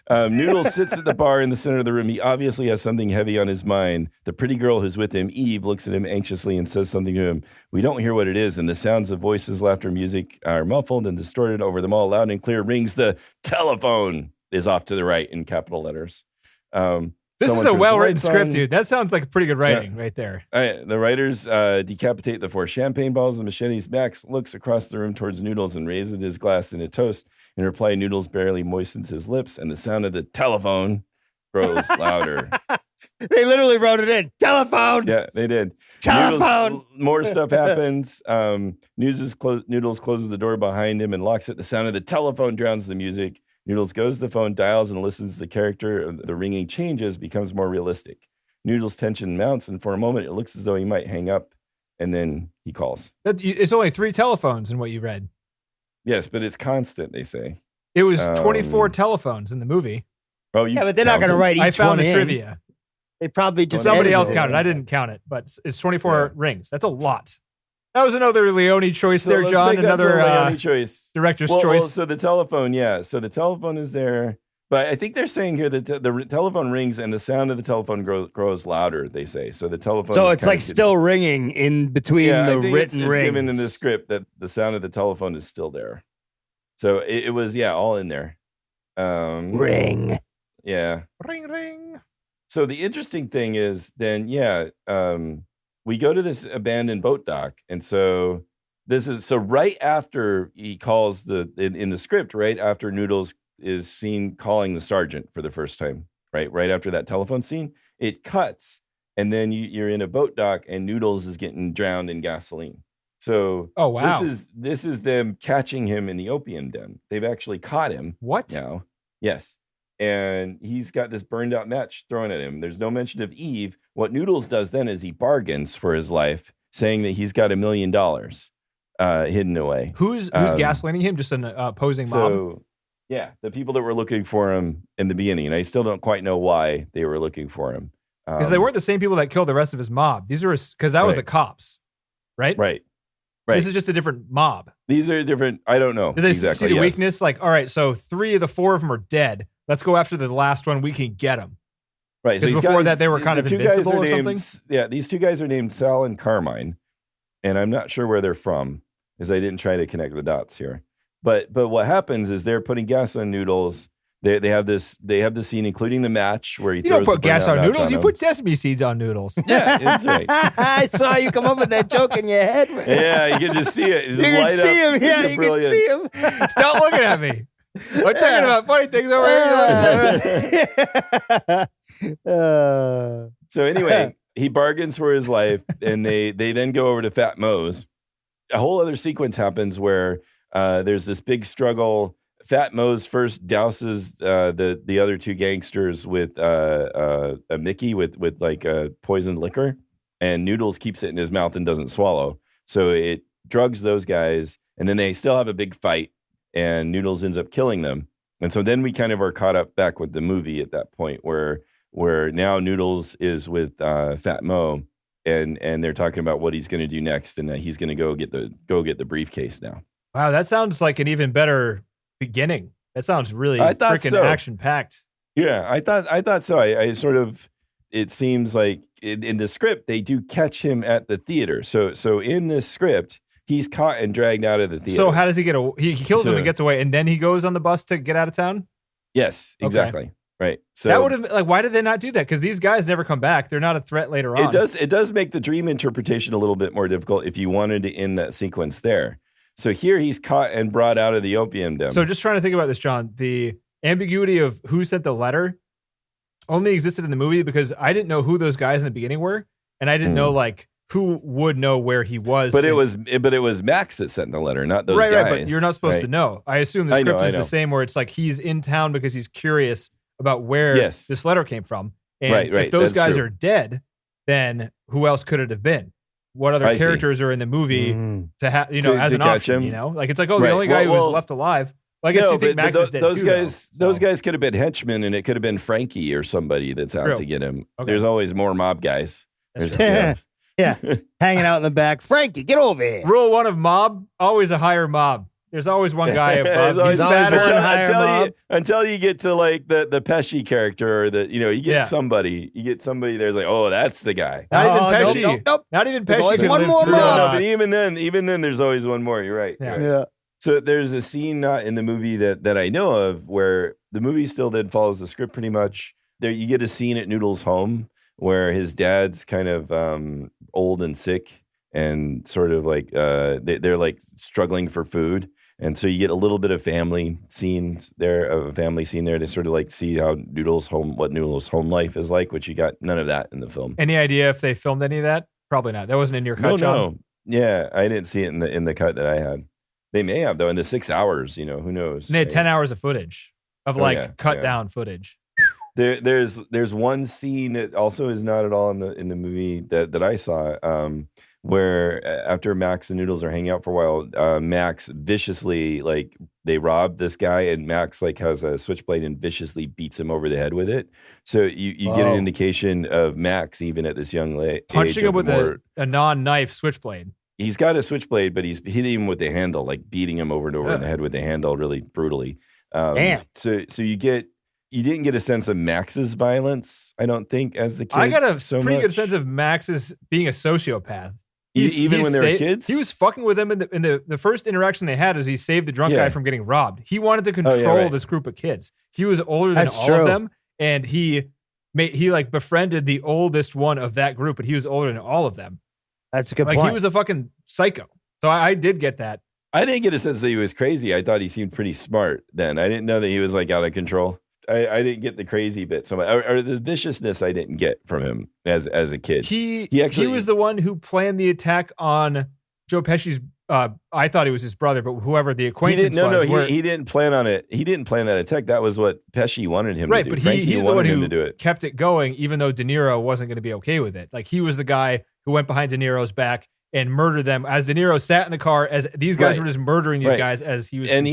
So, Noodles sits at the bar in the center of the room. He obviously has something heavy on his mind. The pretty girl who's with him, Eve, looks at him anxiously and says something to him. We don't hear what it is, and the sounds of voices, laughter, music are muffled and distorted over them all. Loud and clear rings the telephone is off to the right in capital letters. This is Someone a turns well-written lights script, on. dude. That sounds like pretty good writing right there. The writers decapitate the 4 champagne bottles and machetes. Max looks across the room towards Noodles and raises his glass in a toast. In reply, Noodles barely moistens his lips, and the sound of the telephone grows louder. They literally wrote it in. Telephone. Yeah, they did. Telephone. Noodles, more stuff happens. Noodles closes the door behind him and locks it. The sound of the telephone drowns the music. Noodles goes to the phone, dials, and listens. The character, the ringing changes, becomes more realistic. Noodles' tension mounts, and for a moment, it looks as though he might hang up, and then he calls. It's only 3 telephones in what you read. Yes, but it's constant, they say. It was 24 telephones in the movie. Oh, you Yeah, but they're not going to counted? write each I found one the in. trivia. They probably just Somebody edited else it. counted. I didn't count it, but it's 24 rings. That's a lot. That was another Leone choice there, let's John. make that Another a Leone choice. director's Well, choice. so the telephone, yeah. So the telephone is there. But I think they're saying here that the telephone rings and the sound of the telephone grows louder, they say. So the telephone So is it's kind like of still ringing in between yeah, the I think written it's rings. given in the script that the sound of the telephone is still there. So it was, all in there. Ring. Yeah. Ring, ring. So the interesting thing is then, we go to this abandoned boat dock. And so right after he calls in the script, right after Noodles is seen calling the sergeant for the first time, right after that telephone scene, it cuts. And then you're in a boat dock and Noodles is getting drowned in gasoline. So Oh, wow. this is them catching him in the opium den. They've actually caught him. What? Now. Yes. And he's got this burned out match thrown at him. There's no mention of Eve. What Noodles does then is he bargains for his life, saying that he's got $1 million hidden away. Who's gaslighting him? Just an opposing mob? So, yeah, the people that were looking for him in the beginning. And I still don't quite know why they were looking for him. Because they weren't the same people that killed the rest of his mob. These are because that was Right. the cops, right? Right. This is just a different mob. These are different. I don't know. Did they exactly, see the yes. weakness? Like, all right, so 3 of the 4 of them are dead. Let's go after the last one. We can get him. Right. So Because these before guys- that, they were kind the of two guys invincible are or named- something? Yeah, these 2 guys are named Sal and Carmine. And I'm not sure where they're from, because I didn't try to connect the dots here. But what happens is they're putting gas on Noodles. They have the scene, including the match where he You don't throws put the gas burnout on match noodles. You him. put sesame seeds on noodles. Yeah, that's right. I saw you come up with that joke in your head. Man. Yeah, you can just see it. Just You can light see up him. Yeah, the you can see him. Stop looking at me. I'm talking about funny things over here. So anyway, he bargains for his life, and they then go over to Fat Moe's. A whole other sequence happens where there's this big struggle. Fat Moe's first douses the other 2 gangsters with a Mickey with like poisoned liquor, and Noodles keeps it in his mouth and doesn't swallow. So it drugs those guys, and then they still have a big fight, and Noodles ends up killing them. And so then we kind of are caught up back with the movie at that point where now Noodles is with Fat Moe, and they're talking about what he's going to do next, and that he's going to go get the briefcase now. Wow, that sounds like an even better beginning. That sounds really I thought freaking so. action packed. Yeah, I thought so. I sort of, it seems like in the script they do catch him at the theater. So in this script, he's caught and dragged out of the theater. So how does he get away? He kills him So- and gets away, and then he goes on the bus to get out of town? Yes, exactly. Right. So that would have why did they not do that? Because these guys never come back. They're not a threat later on. it does make the dream interpretation a little bit more difficult if you wanted to end that sequence there. So here he's caught and brought out of the opium den. So just trying to think about this, John. The ambiguity of who sent the letter only existed in the movie because I didn't know who those guys in the beginning were, and I didn't know like who would know where he was. But it was Max that sent the letter, not those guys. Right. But you're not supposed to know. I assume the I script know, is I know. the same, where it's like he's in town because he's curious about where this letter came from. And Right, if those that's guys true. are dead, then who else could it have been? What other I see. characters are in the movie to have, as To an catch option? him? You know, like it's like, oh, the Right. only guy who Well, was left alive. Well, I guess you think Max is dead those too. guys, though, those so. guys could have been henchmen, and it could have been Frankie or somebody that's out True. to get him. Okay. There's always more mob guys. That's There's- true. yeah. Yeah, hanging out in the back. Frankie, get over here. Rule one of mob: always a higher mob. There's always one guy above. There's He's always fatter. one higher mob. until you get to like the Pesci character, or you get somebody. You get somebody there's like, oh, that's the guy. Not even Oh, Pesci. nope. Not even There's Pesci. always could one live more through, mob. No, but even then, there's always one more. You're right. Yeah. You're right. So there's a scene not in the movie that I know of where the movie still then follows the script pretty much. There you get a scene at Noodle's home where his dad's kind of old and sick and sort of like they're like struggling for food. And so you get a little bit of family scenes there, to sort of like see how what Noodle's home life is like, which you got none of that in the film. Any idea if they filmed any of that? Probably not. That wasn't in your cut, John? No. Yeah, I didn't see it in the cut that I had. They may have though in the 6 hours. Who knows? And they had 10 hours of footage of cut down footage. There's one scene that also is not at all in the movie that I saw, where after Max and Noodles are hanging out for a while, Max viciously they rob this guy, and Max has a switchblade and viciously beats him over the head with it. So you get an indication of Max even at this young age Punching him with a a non-knife switchblade. He's got a switchblade, but he's hitting him with the handle, like beating him over and over in the head with the handle, really brutally. Damn. So you didn't get a sense of Max's violence, I don't think, as the kids. I got a pretty good sense of Max's being a sociopath. Even when they were kids? He was fucking with them in the first interaction they had as he saved the drunk guy from getting robbed. He wanted to control this group of kids. He was older than all of them, and he befriended the oldest one of that group, but he was older than all of them. That's a good point. He was a fucking psycho. So I did get that. I didn't get a sense that he was crazy. I thought he seemed pretty smart then. I didn't know that he was out of control. I didn't get the crazy bit so much, or the viciousness I didn't get from him as a kid. He was the one who planned the attack on Joe Pesci's. I thought he was his brother, but whoever the acquaintance was. He didn't plan on it. He didn't plan that attack. That was what Pesci wanted him to do. Right, but Frankie he's the one him who to do it. kept it going, even though De Niro wasn't going to be okay with it. He was the guy who went behind De Niro's back and murdered them as De Niro sat in the car as these guys were just murdering these guys as he was. And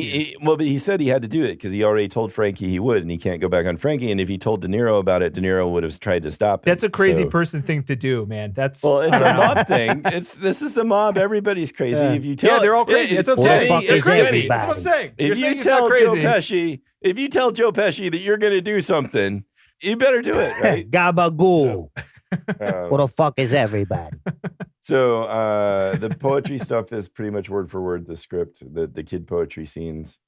but he said he had to do it because he already told Frankie he would, and he can't go back on Frankie. And if he told De Niro about it, De Niro would have tried to stop him. That's a crazy person thing to do, man. It's a mob thing. This is the mob. Everybody's crazy. Yeah. If you tell, they're all crazy. That's what I'm saying. They're crazy. That's what I'm saying. If you tell Joe Pesci that you're going to do something, you better do it, right? Gabagool. What the fuck is everybody? So the poetry stuff is pretty much word for word the script, the kid poetry scenes,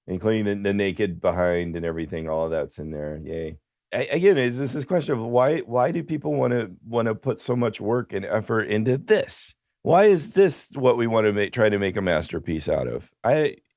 including the naked behind and everything. All of that's in there. Yay! Again, is this question of why do people want to put so much work and effort into this? Why is this what we want to try to make a masterpiece out of?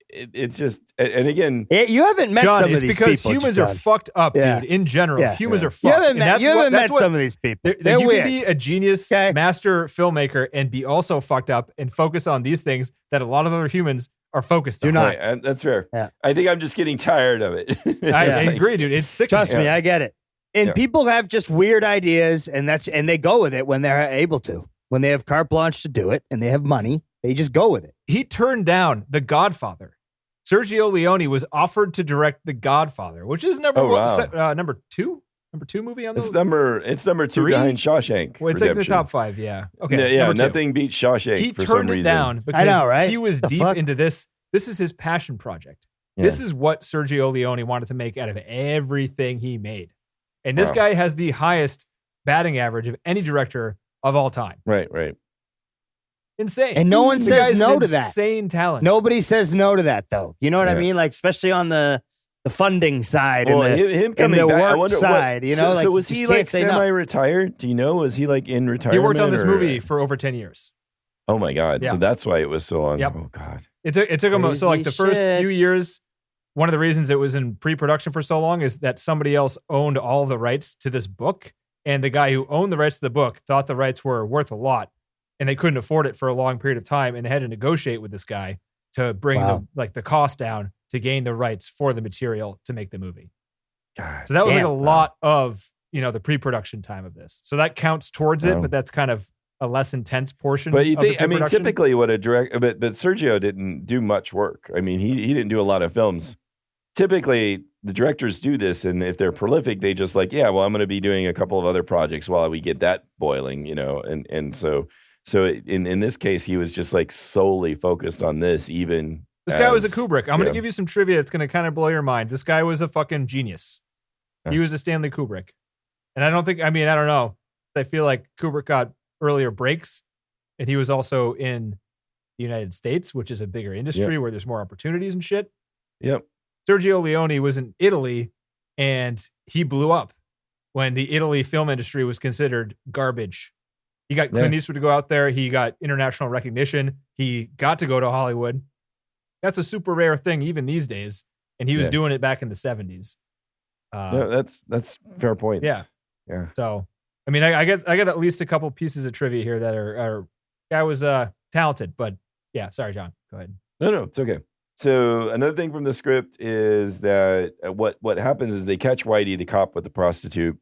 It's just, and again, you haven't met John, some of these people. it's because humans are fucked up, dude. In general, humans are fucked. You haven't met some of these people. They're you weird. can be a genius master filmmaker and be also fucked up and focus on these things that a lot of other humans are focused on. not. Right, that's fair. Yeah. I think I'm just getting tired of it. I agree, dude. It's sick. Trust me, I get it. And people have just weird ideas, and they go with it when they're able to. When they have carte blanche to do it, and they have money, they just go with it. He turned down The Godfather. Sergio Leone was offered to direct The Godfather, which is number two movie on the It's number 2 3? behind Shawshank. Well, it's in the top 5, yeah. Okay, yeah, number 2. nothing beats Shawshank. He for turned some it reason. down because I know, right? he was deep into this. This is his passion project. Yeah. This is what Sergio Leone wanted to make out of everything he made, and this guy has the highest batting average of any director of all time. Right. Insane. And no one says no to that. Insane talent. Nobody says no to that, though. You know what I mean? Especially on the funding side and him coming and the back, work side. So was he semi-retired? Do you know? Was he in retirement? He worked on this movie for over 10 years. Oh my God! Yeah. So that's why it was so long. Yep. Oh God! It took him the first shit. few years. One of the reasons it was in pre-production for so long is that somebody else owned all the rights to this book, and the guy who owned the rights to the book thought the rights were worth a lot, and they couldn't afford it for a long period of time, and they had to negotiate with this guy to bring the cost down to gain the rights for the material to make the movie. God, so that was a lot of the pre-production time of this. So that counts towards it, but that's kind of a less intense portion. But you think, of the typically what a direct, but Sergio didn't do much work. I mean, he didn't do a lot of films. Typically, the directors do this, and if they're prolific, they just like, yeah, well, I'm going to be doing a couple of other projects while we get that boiling, and so in this case, he was just like solely focused on this. Even This guy was a Kubrick. I'm going to yeah. give you some trivia that's going to kind of blow your mind. This guy was a fucking genius. He was a Stanley Kubrick. And I don't know. I feel like Kubrick got earlier breaks, and he was also in the United States, which is a bigger industry where there's more opportunities and shit. Yep. Sergio Leone was in Italy, and he blew up when the Italy film industry was considered garbage. He got Clint Eastwood to go out there. He got international recognition. He got to go to Hollywood. That's a super rare thing even these days. And he was doing it back in the 70s. No, that's fair points. Yeah. Yeah. So, I mean, I got at least a couple pieces of trivia here that are guy was talented, but yeah, sorry, John. Go ahead. No, it's okay. So another thing from the script is that what happens is they catch Whitey, the cop with the prostitute.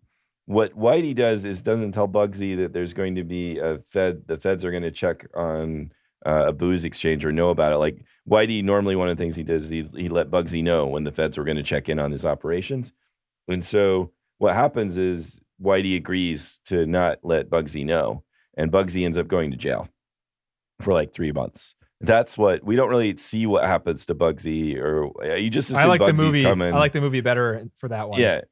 What Whitey does is doesn't tell Bugsy that there's going to be the feds are going to check on a booze exchange or know about it. Like Whitey, normally one of the things he does is he let Bugsy know when the feds were going to check in on his operations. And so what happens is Whitey agrees to not let Bugsy know, and Bugsy ends up going to jail for like 3 months. That's what we don't really see what happens to Bugsy, or you just assume I like Bugsy's the movie. coming. I like the movie better for that one. Yeah.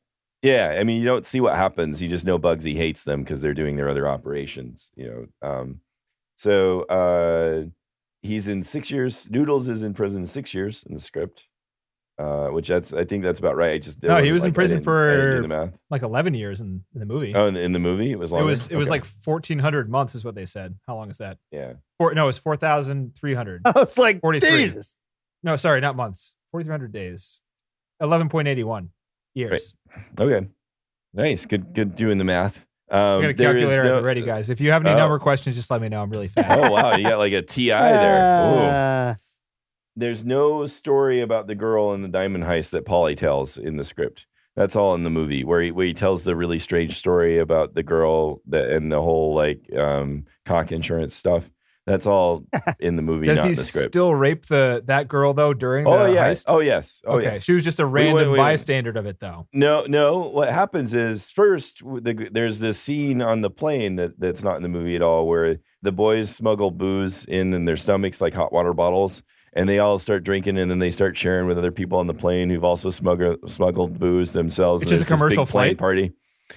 I mean, you don't see what happens. You just know Bugsy hates them because they're doing their other operations. So he's in 6 years. Noodles is in prison 6 years in the script, which I think that's about right. He was in prison I didn't for do the math. like 11 years in the movie. Oh, in the movie it was longer. It was like 1,400 months is what they said. How long is that? Yeah. It was 4,300. I was like, 43. Jesus. No, sorry, not months. 4,300 days. 11.81 years. Right. Okay. Nice. Good doing the math. I got a calculator at the ready, guys. If you have any number questions, just let me know. I'm really fast. Oh, wow. You got like a TI there. Ooh. There's no story about the girl in the diamond heist that Pauly tells in the script. That's all in the movie, where he tells the really strange story about the girl and the whole like cock insurance stuff. That's all in the movie, Does not he in the script. still rape that girl though during the heist? Oh yes. Oh okay. yes. She was just a random bystander of it though. No. What happens is first there's this scene on the plane that's not in the movie at all, where the boys smuggle booze in their stomachs like hot water bottles. And they all start drinking, and then they start sharing with other people on the plane who've also smuggled booze themselves. Which is a commercial big plane flight party.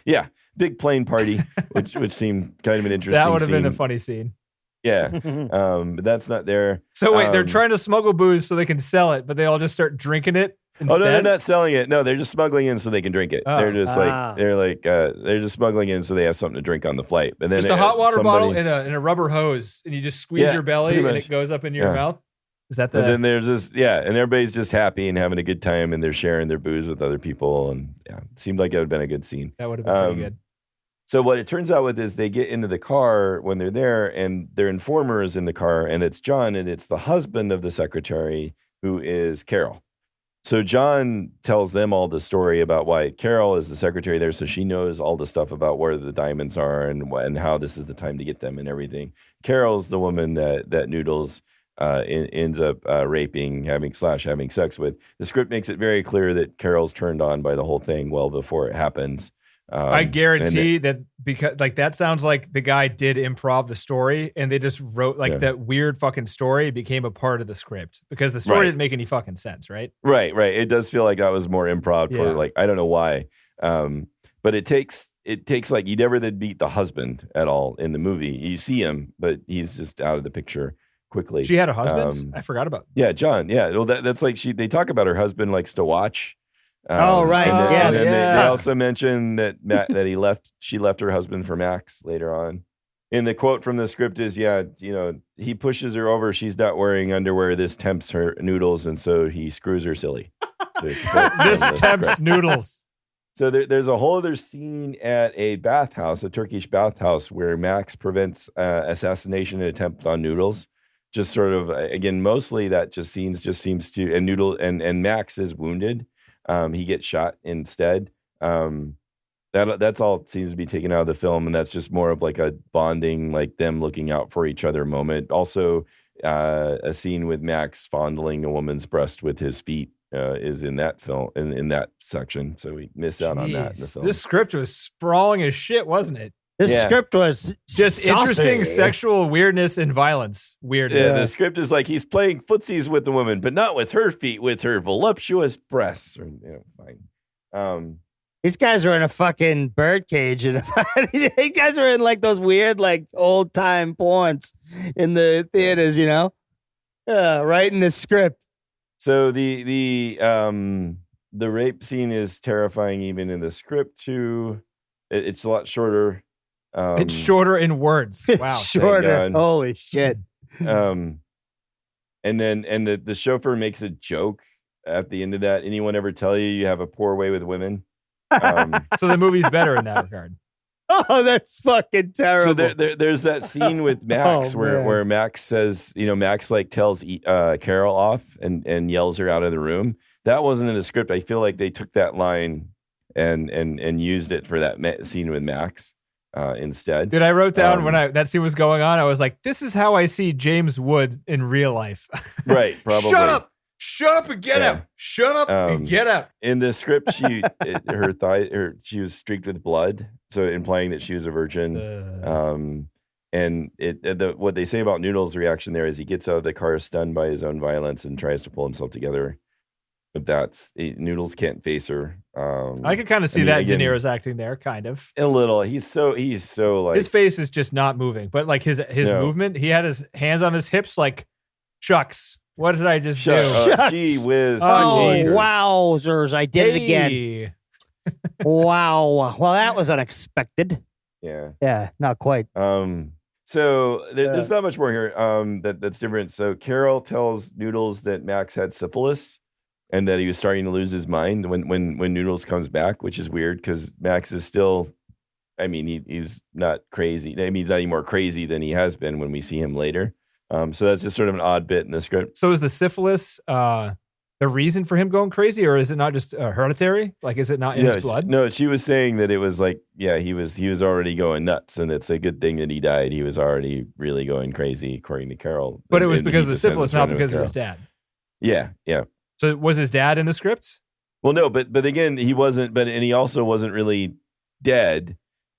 Yeah, big plane party, which seemed kind of an interesting. That would have scene. been a funny scene. Yeah, but that's not there. So wait, they're trying to smuggle booze so they can sell it, but they all just start drinking it instead? Oh no, they're not selling it. No, they're just smuggling in so they can drink it. Oh. They're just they're just smuggling in so they have something to drink on the flight. But then just a hot water bottle and a rubber hose, and you just squeeze your belly and it goes up into your mouth. Is that the? And then there's just and everybody's just happy and having a good time, and they're sharing their booze with other people, and it seemed like it would have been a good scene. That would have been pretty good. So what it turns out with is they get into the car when they're there, and their informer is in the car, and it's John, and it's the husband of the secretary who is Carol. So John tells them all the story about why Carol is the secretary there, so she knows all the stuff about where the diamonds are and how this is the time to get them and everything. Carol's the woman that Noodles ends up raping, having sex with. The script makes it very clear that Carol's turned on by the whole thing well before it happens. I guarantee that because like that sounds like the guy did improv the story and they just wrote that weird fucking story became a part of the script because the story didn't make any fucking sense, right? Right. It does feel like that was more improv for like, I don't know why. But it takes like you never then meet the husband at all in the movie. You see him, but he's just out of the picture quickly. She had a husband? I forgot about. Yeah, John. Yeah. Well, that's like they talk about her husband likes to watch. Right. And then they also mention that she left her husband for Max later on. And the quote from the script is, he pushes her over. She's not wearing underwear. This tempts her Noodles. And so he screws her silly. This tempts Noodles. So there's a whole other scene at a bathhouse, a Turkish bathhouse, where Max prevents assassination attempt on Noodles. Just sort of, again, mostly that seems to, and Noodle and Max is wounded. He gets shot instead. That's all seems to be taken out of the film, and that's just more of like a bonding, like them looking out for each other moment. Also, a scene with Max fondling a woman's breast with his feet is in that film in that section, so we miss out on that in the Jeez, film. this script was sprawling as shit, wasn't it? This Yeah. script was Just saucy. interesting sexual weirdness and violence. Weirdness. Yeah, the script is like he's playing footsies with the woman, but not with her feet, with her voluptuous breasts. Or, fine. These guys were in a fucking bird cage, and these guys were in like those weird, like old time porns in the theaters, right in the script. So the rape scene is terrifying, even in the script too. It's a lot shorter. It's shorter in words. Wow. It's shorter. God. Holy shit. And the chauffeur makes a joke at the end of that. Anyone ever tell you have a poor way with women? So the movie's better in that regard. Oh, that's fucking terrible. So there's that scene with Max where Max says, Max like tells Carol off and yells her out of the room. That wasn't in the script. I feel like they took that line and used it for that scene with Max instead. Dude, I wrote down when that scene was going on, I was like, this is how I see James Wood in real life. Right, probably. Shut up and get out. Shut up and get out. In the script, she was streaked with blood, so implying that she was a virgin. And what they say about Noodles' reaction there is he gets out of the car stunned by his own violence and tries to pull himself together. But Noodles can't face her. I could kind of see that De Niro's acting there, kind of. A little. He's so like his face is just not moving, but like his movement, he had his hands on his hips, like shucks. What did I just do? Gee whiz. Oh, wowzers. I did it again. Wow. Well, that was unexpected. Yeah. Yeah, not quite. So there's not much more here that's different. So Carol tells Noodles that Max had syphilis and that he was starting to lose his mind when Noodles comes back, which is weird because Max is still, he's not crazy. He's not any more crazy than he has been when we see him later. So that's just sort of an odd bit in the script. So is the syphilis the reason for him going crazy, or is it not just hereditary? Like, is it not in his blood? No, she was saying that it was like, he was already going nuts, and it's a good thing that he died. He was already really going crazy, according to Carol. But it was because of the syphilis, not because of his dad. Yeah. So was his dad in the script? Well, no, but again, he wasn't. And he also wasn't really dead.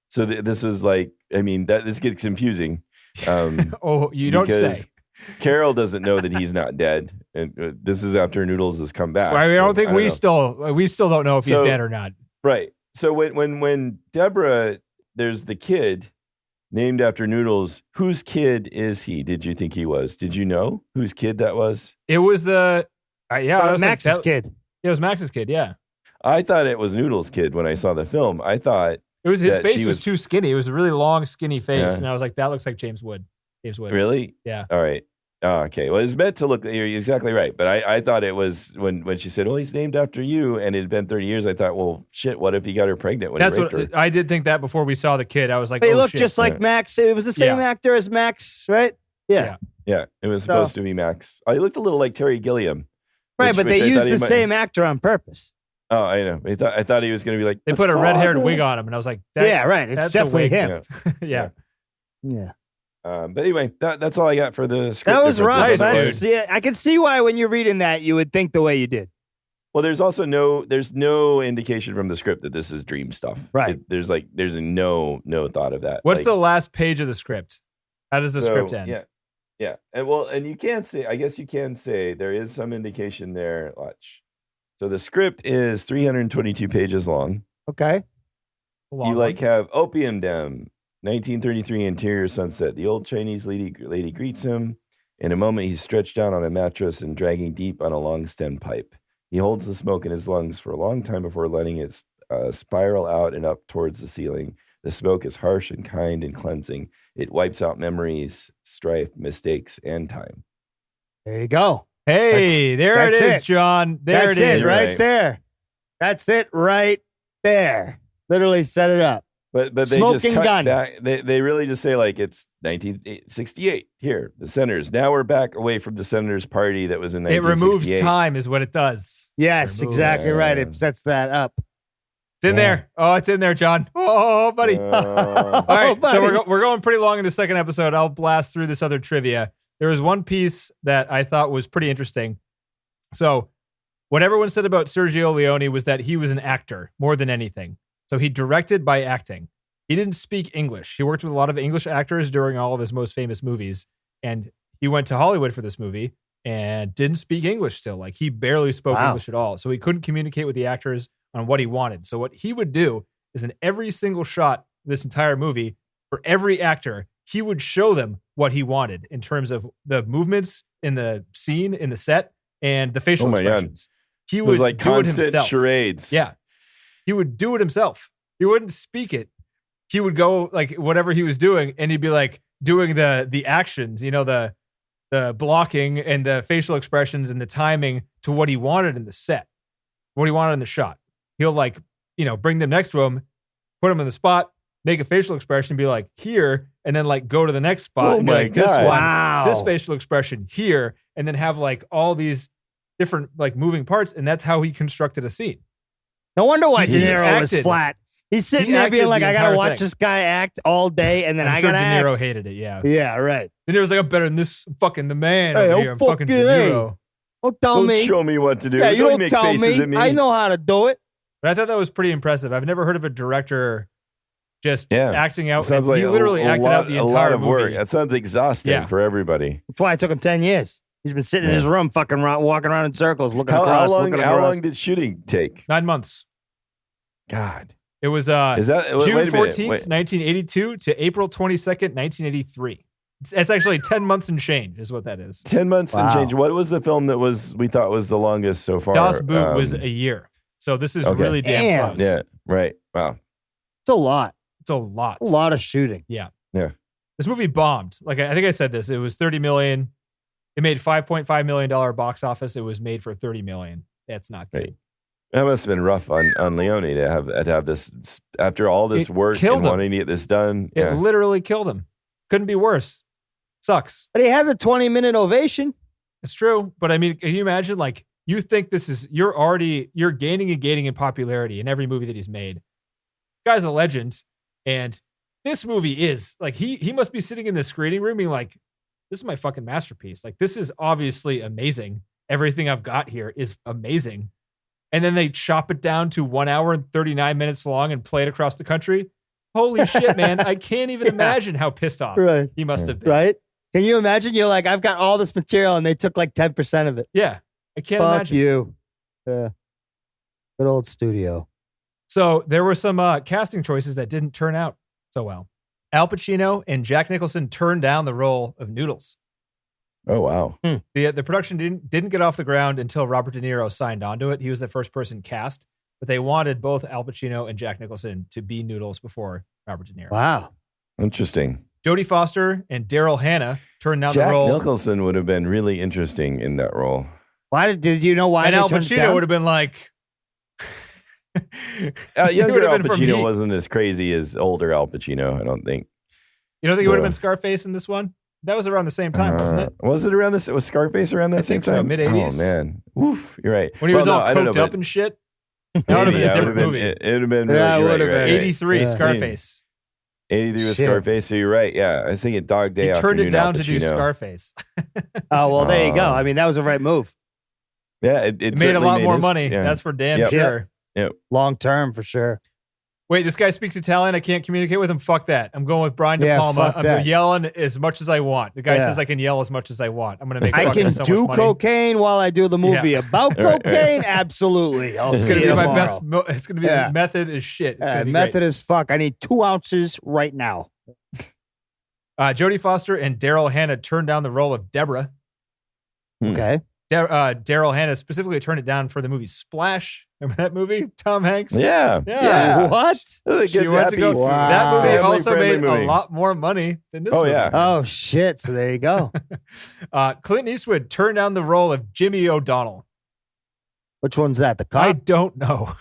So this was like, this gets confusing. Oh, you don't say. Carol doesn't know that he's not dead, and this is after Noodles has come back. I don't think we still don't know if he's dead or not. Right. So when Deborah, there's the kid named after Noodles. Whose kid is he? Did you think he was? Did you know whose kid that was? It was the Max's kid. It was Max's kid. Yeah. I thought it was Noodles' kid when I saw the film. I thought it was his face was too skinny. It was a really long, skinny face, and I was like, that looks like James Wood. James Woods. Really? Yeah. All right. Oh, okay. Well, it's meant to look. You're exactly right. But I thought it was when she said, "Well, he's named after you," and it had been 30 years. I thought, well, shit. What if he got her pregnant when That's he raped what her? I did think that before we saw the kid. I was like, He oh, looked shit. just like Max. It was the same actor as Max, right? Yeah. Yeah. It was supposed to be Max. He looked a little like Terry Gilliam. Right, but they used the same actor on purpose. Oh, I know. I thought he was going to be like they put a red-haired wig on him, and I was like, yeah, right. It's definitely him. Yeah. But anyway, that's all I got for the script. That was rough. Nice, I can see why when you're reading that you would think the way you did. Well, there's also no indication from the script that this is dream stuff. Right. There's no thought of that. What's the last page of the script? How does the script end? Yeah. And you can say, I guess you can say there is some indication there. Watch. So the script is 322 pages long. Okay. You have opium den, 1933 interior sunset. The old Chinese lady greets him. In a moment, he's stretched out on a mattress and dragging deep on a long stem pipe. He holds the smoke in his lungs for a long time before letting it spiral out and up towards the ceiling. The smoke is harsh and kind and cleansing. It wipes out memories, strife, mistakes, and time. There you go. Hey, there it is, John. That's it is. Right there. That's it right there. Literally set it up. But they Smoking just cut gun. back. They really just say like it's 1968 here. The Senators. Now we're back away from the Senators party that was in 1968. It removes time is what it does. Yes, exactly right. It sets that up. It's in there. Oh, it's in there, John. Oh, buddy. All right, buddy. so we're going pretty long in the second episode. I'll blast through this other trivia. There was one piece that I thought was pretty interesting. So What everyone said about Sergio Leone was that he was an actor more than anything. So he directed by acting. He didn't speak English. He worked with a lot of English actors during all of his most famous movies. And he went to Hollywood for this movie and didn't speak English still. Like he barely spoke English at all. So he couldn't communicate with the actors on what he wanted. So what he would do is in every single shot of this entire movie, for every actor, he would show them what he wanted in terms of the movements in the scene, in the set, and the facial expressions. He would it was like do it constant himself. charades. Yeah. He would do it himself. He wouldn't speak it. He would go like whatever he was doing, and he'd be like doing the actions, the blocking and the facial expressions and the timing to what he wanted in the set, what he wanted in the shot. He'll like, bring them next to him, put them in the spot, make a facial expression, be like here, and then like go to the next spot and be like this one, this facial expression here, and then have like all these different like moving parts, and that's how he constructed a scene. No wonder why He De Niro was acted. flat. He's sitting He there being acted like, the I gotta entire watch thing. this guy act all day, and then I'm I sure De gotta Niro act. hated it. Yeah. Yeah, right. De Niro's like, I'm better than this. I'm fucking the man Hey, over I'm here. I'm fucking De fucking A. Niro. Don't tell Don't me. show me what to do. Yeah, you Don't don't make tell faces me. at me. I know how to do it. But I thought that was pretty impressive. I've never heard of a director just acting out. Sounds like he literally acted out the a lot entire of movie. work. That sounds exhausting Yeah. for everybody. That's why it took him 10 years. He's been sitting in his room, fucking walking around in circles, looking How across. long? looking How across. long did shooting take? 9 months. God, It was is that June wait a minute, 14th, wait. 1982 to April 22nd, 1983. It's actually 10 months and change is what that is. 10 months and Wow. change. What was the film that we thought was the longest so far? Das Boot was a year. So this is okay. really damn Damn. close. Yeah, right. Wow. It's a lot. It's a lot. A lot of shooting. Yeah. Yeah. This movie bombed. Like I think I said this. It was 30 million. It made $5.5 million box office. It was made for 30 million. That's not good. Right. That must have been rough on Leone to have this after all this It work killed and him. wanting to get this done. It Yeah. literally killed him. Couldn't be worse. Sucks. But he had the 20-minute ovation. It's true. But I mean, can you imagine like you think you're gaining and gaining in popularity in every movie that he's made. Guy's a legend. And this movie is like, he must be sitting in the screening room being like, this is my fucking masterpiece. Like, this is obviously amazing. Everything I've got here is amazing. And then they chop it down to 1 hour and 39 minutes long and play it across the country. Holy shit, man. I can't even imagine how pissed off Right. he must have been. Right? Can you imagine? You're like, I've got all this material, and they took like 10% of it. Yeah. I can't Fuck imagine. you. Yeah. Good old studio. So there were some casting choices that didn't turn out so well. Al Pacino and Jack Nicholson turned down the role of Noodles. Oh wow. The production didn't get off the ground until Robert De Niro signed onto it. He was the first person cast, but they wanted both Al Pacino and Jack Nicholson to be Noodles before Robert De Niro. Wow. Interesting. Jodie Foster and Daryl Hannah turned down Jack the role. Nicholson would have been really interesting in that role. Why did you know why And they Al turned it Pacino down? would have been like, Younger would have Al been from Pacino Heat. wasn't as crazy as older Al Pacino, I don't think. You don't think it would have So- been Scarface in this one? That was around the same time, wasn't it? Was it around this? Was Scarface around that I same think so, time? mid-80s. Oh man, oof, you're right. When he was Well, all no, I don't know, coked up but and shit. That would have been maybe, a yeah, it different would've movie. been- It would have been. Yeah, it you're right, would've you're right, been. right. 83, Yeah. Scarface. 83 was Shit. Scarface, so you're right. Yeah, I was thinking Dog Day He turned Afternoon. it down Al to do Pacino. Scarface. Oh, well, there you go. I mean, that was a right move. Yeah, It made a certainly lot more his- money. yeah. That's for damn Yep. sure. Long term, for sure. Wait, this guy speaks Italian. I can't communicate with him. Fuck that. I'm going with Brian De Yeah, Palma. fuck I'm that. yelling as much as I want. The guy Yeah. says I can yell as much as I want. I'm going to make I fucking can so do much money. cocaine while I do the movie about Right, right. cocaine. Absolutely. I'll It's see going to you be my tomorrow. best. It's going to be Yeah. the method is shit. It's going to be Method great. as fuck. I need 2 ounces right now. Jodie Foster and Daryl Hannah turned down the role of Deborah. Okay. Daryl Hannah specifically turned it down for the movie Splash. Remember that movie? Tom Hanks? Yeah. Yeah. What? Good, She went to go. happy, Wow. That movie family also friendly made movie. a lot more money than this Oh, movie. yeah. Oh, shit. So there you go. Clint Eastwood turned down the role of Jimmy O'Donnell. Which one's that? The I cop? don't know.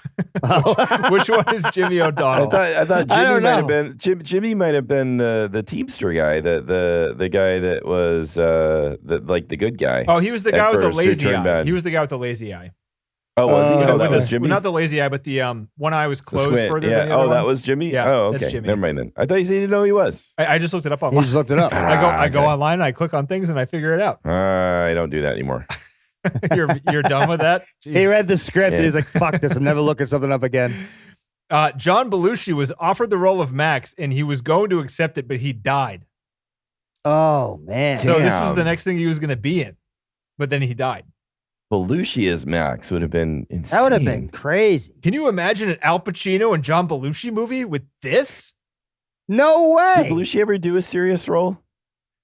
Which one is Jimmy O'Donnell? I thought I Jimmy don't might have know. been Jimmy might have been the Teamster guy, the guy that was the good guy. Oh, he was the At guy with the first, who lazy turned with bad. He was the guy with the lazy eye. Oh, was he? With Oh, the- that with was the- Jimmy. Not the lazy eye, but the one eye was The closed squint. further Yeah. than the other Oh, that one. was Jimmy. Yeah, Oh, that's okay. Jimmy. Never mind then. I thought you didn't know who he was. I just looked it up You online. just looked it up. I go okay. online, I click on things, and I figure it out. I don't do that anymore. You're done with that? He Jeez. read the script and he's like, fuck this. I'm never looking something up again. John Belushi was offered the role of Max, and he was going to accept it, but he died. Oh, man. So this was Damn. the next thing he was going to be in, but then he died. Belushi as Max would have been insane. That would have been crazy. Can you imagine an Al Pacino and John Belushi movie with this? No way. Did Belushi ever do a serious role?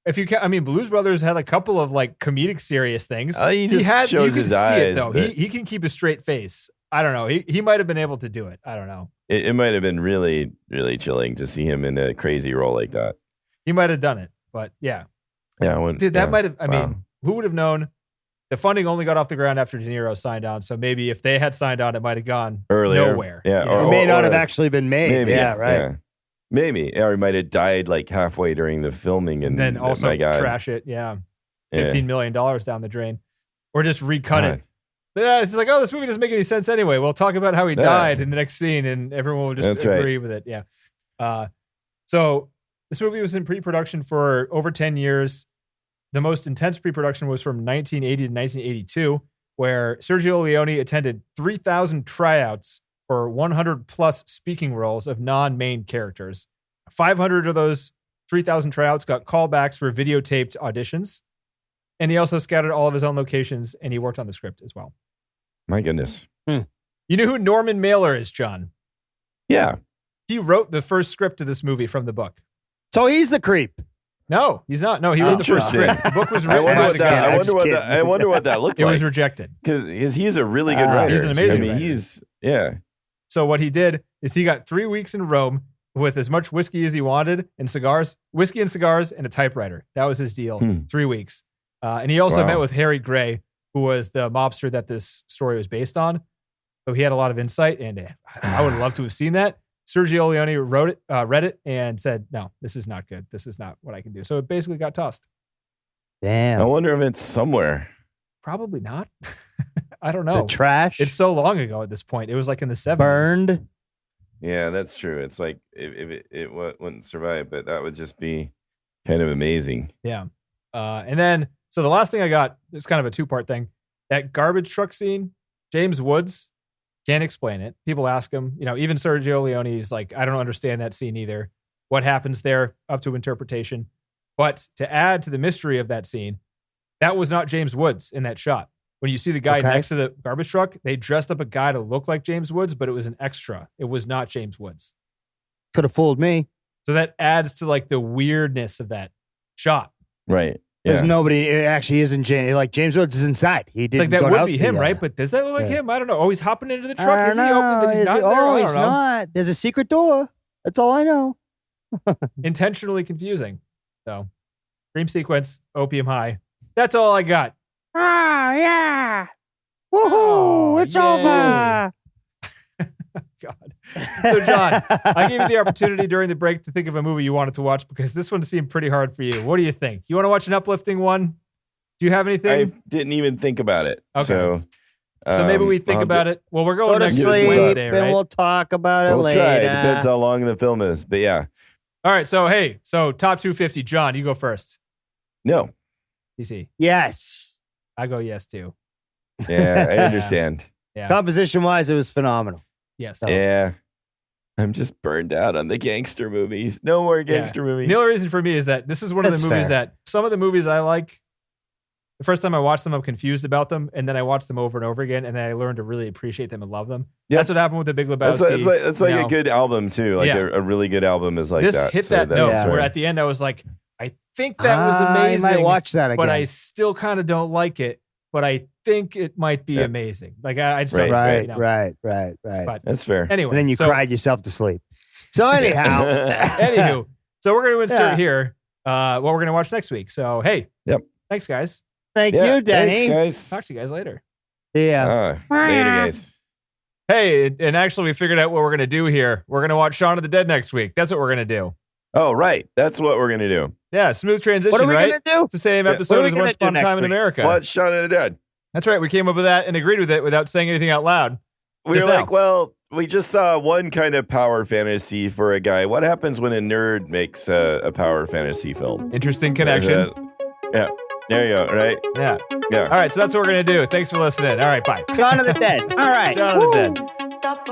If you can, I mean, Blues Brothers had a couple of like comedic serious things. He just shows you can his see eyes, it though. but- He can keep a straight face. I don't know. He might have been able to do it. I don't know. It might have been really, really chilling to see him in a crazy role like that. He might have done it, but yeah. Yeah, Dude, that might have, I Wow. mean, who would have known? The funding only got off the ground after De Niro signed on. So maybe if they had signed on, it might have gone Earlier. nowhere. Yeah, you know? It may not have or- actually been made. Maybe, yeah, right. Yeah. Maybe, or he might have died like halfway during the filming, and then also my God. trash it. Yeah. Yeah. $15 million down the drain. Or just recut God. it. But, it's like, oh, this movie doesn't make any sense anyway. We'll talk about how he Yeah. died in the next scene, and everyone will just That's right. agree with it. Yeah. So this movie was in pre-production for over 10 years. The most intense pre-production was from 1980 to 1982, where Sergio Leone attended 3,000 tryouts for 100 plus speaking roles of non-main characters. 500 of those 3,000 tryouts got callbacks for videotaped auditions. And he also scouted all of his own locations, and he worked on the script as well. My goodness. You know who Norman Mailer is, John? Yeah. He wrote the first script of this movie from the book. So he's the creep. No, he's not. No, he wrote the first Interesting. script. The book was I written wonder by what the that. guy. I I'm wonder just what kidding. that. I wonder what that looked It like. was rejected. Because he's a really good writer. He's an amazing I mean, writer. he's yeah. So what he did is he got 3 weeks in Rome with as much whiskey as he wanted and cigars, whiskey and cigars, and a typewriter. That was his deal. 3 weeks. And he also Wow. met with Harry Gray, who was the mobster that this story was based on. So he had a lot of insight, and I would love to have seen that. Sergio Leone read it, and said, "No, this is not good. This is not what I can do." So it basically got tossed. I Damn. wonder if it's somewhere. Probably not. I don't The know. trash. It's so long ago at this point. It was like in the 70s. burned. Yeah, that's true. It's like if it wouldn't survive, but that would just be kind of amazing. Yeah. And then, so the last thing I got is kind of a two-part thing. That garbage truck scene, James Woods can't explain it. People ask him, even Sergio Leone is like, I don't understand that scene either. What happens there? Up to interpretation. But to add to the mystery of that scene, that was not James Woods in that shot. When you see the guy Okay. next to the garbage truck, they dressed up a guy to look like James Woods, but it was an extra. It was not James Woods. Could have fooled me. So that adds to like the weirdness of that shot. Right. Because Yeah. nobody it actually isn't James. Like James Woods is inside. He It's didn't. like that go would out be the, him, right? But does that look like yeah. him? I don't know. Oh, he's hopping into the I truck. don't Is he open that know. he's Is not he- there? Oh, I he's don't know. not. There's a secret door. That's all I know. Intentionally confusing. So, dream sequence, opium high. That's all I got. Ah, yeah. Woohoo! Oh, it's yay. over. God. So, John, I gave you the opportunity during the break to think of a movie you wanted to watch because this one seemed pretty hard for you. What do you think? You want to watch an uplifting one? Do you have I anything? didn't even think about it. Okay. So maybe we think about it. Well, we're going Go to next sleep, Wednesday, and right? we'll talk about it We'll later. try. It depends how long the film is. But yeah. All right. So, top 250. John, you go first. No. DC. Yes. I go yes, too. Yeah, I understand. Yeah. Composition wise, it was phenomenal. Yes. Yeah. I'm just burned out on the gangster movies. No more gangster movies. The only reason for me is that this is one of That's the movies fair. that some of the movies I like, the first time I watched them, I'm confused about them. And then I watched them over and over again. And then I learned to really appreciate them and love them. Yeah. That's what happened with The Big Lebowski. It's like you a know. good album, too. Like Yeah. a really good album is like This that. hit So that note that's where right. at the end I was like, I think that was amazing. I might watch that again. but I still kind of don't like it. But I think it might be Yeah. amazing. Like I just Right, don't, right, you know. right. But That's fair. anyway, And then you so, cried yourself to sleep. So anyhow, Anywho, so we're going to insert Yeah. here what we're going to watch next week. So hey, Yep. thanks guys. thank Yeah, you, Denny. Thanks, guys. Talk to you guys later. Yeah. Later, guys. Hey, and actually we figured out what we're going to do here. We're going to watch Shaun of the Dead next week. That's what we're going to do. Oh, right. That's what we're going to do. Yeah, smooth transition, What are we right? gonna do? It's the same Yeah. What episode are we as gonna Once do Upon a next Time in week? America. Watch Shaun of the Dead. That's right. We came up with that and agreed with it without saying anything out loud. We Just were now. like, well, we just saw one kind of power fantasy for a guy. What happens when a nerd makes a power fantasy film? Interesting connection. There you go. Right. Yeah. Yeah. All right. So that's what we're going to do. Thanks for listening. All right. Bye. Shaun of the Dead. All right. Shaun of the Dead. Top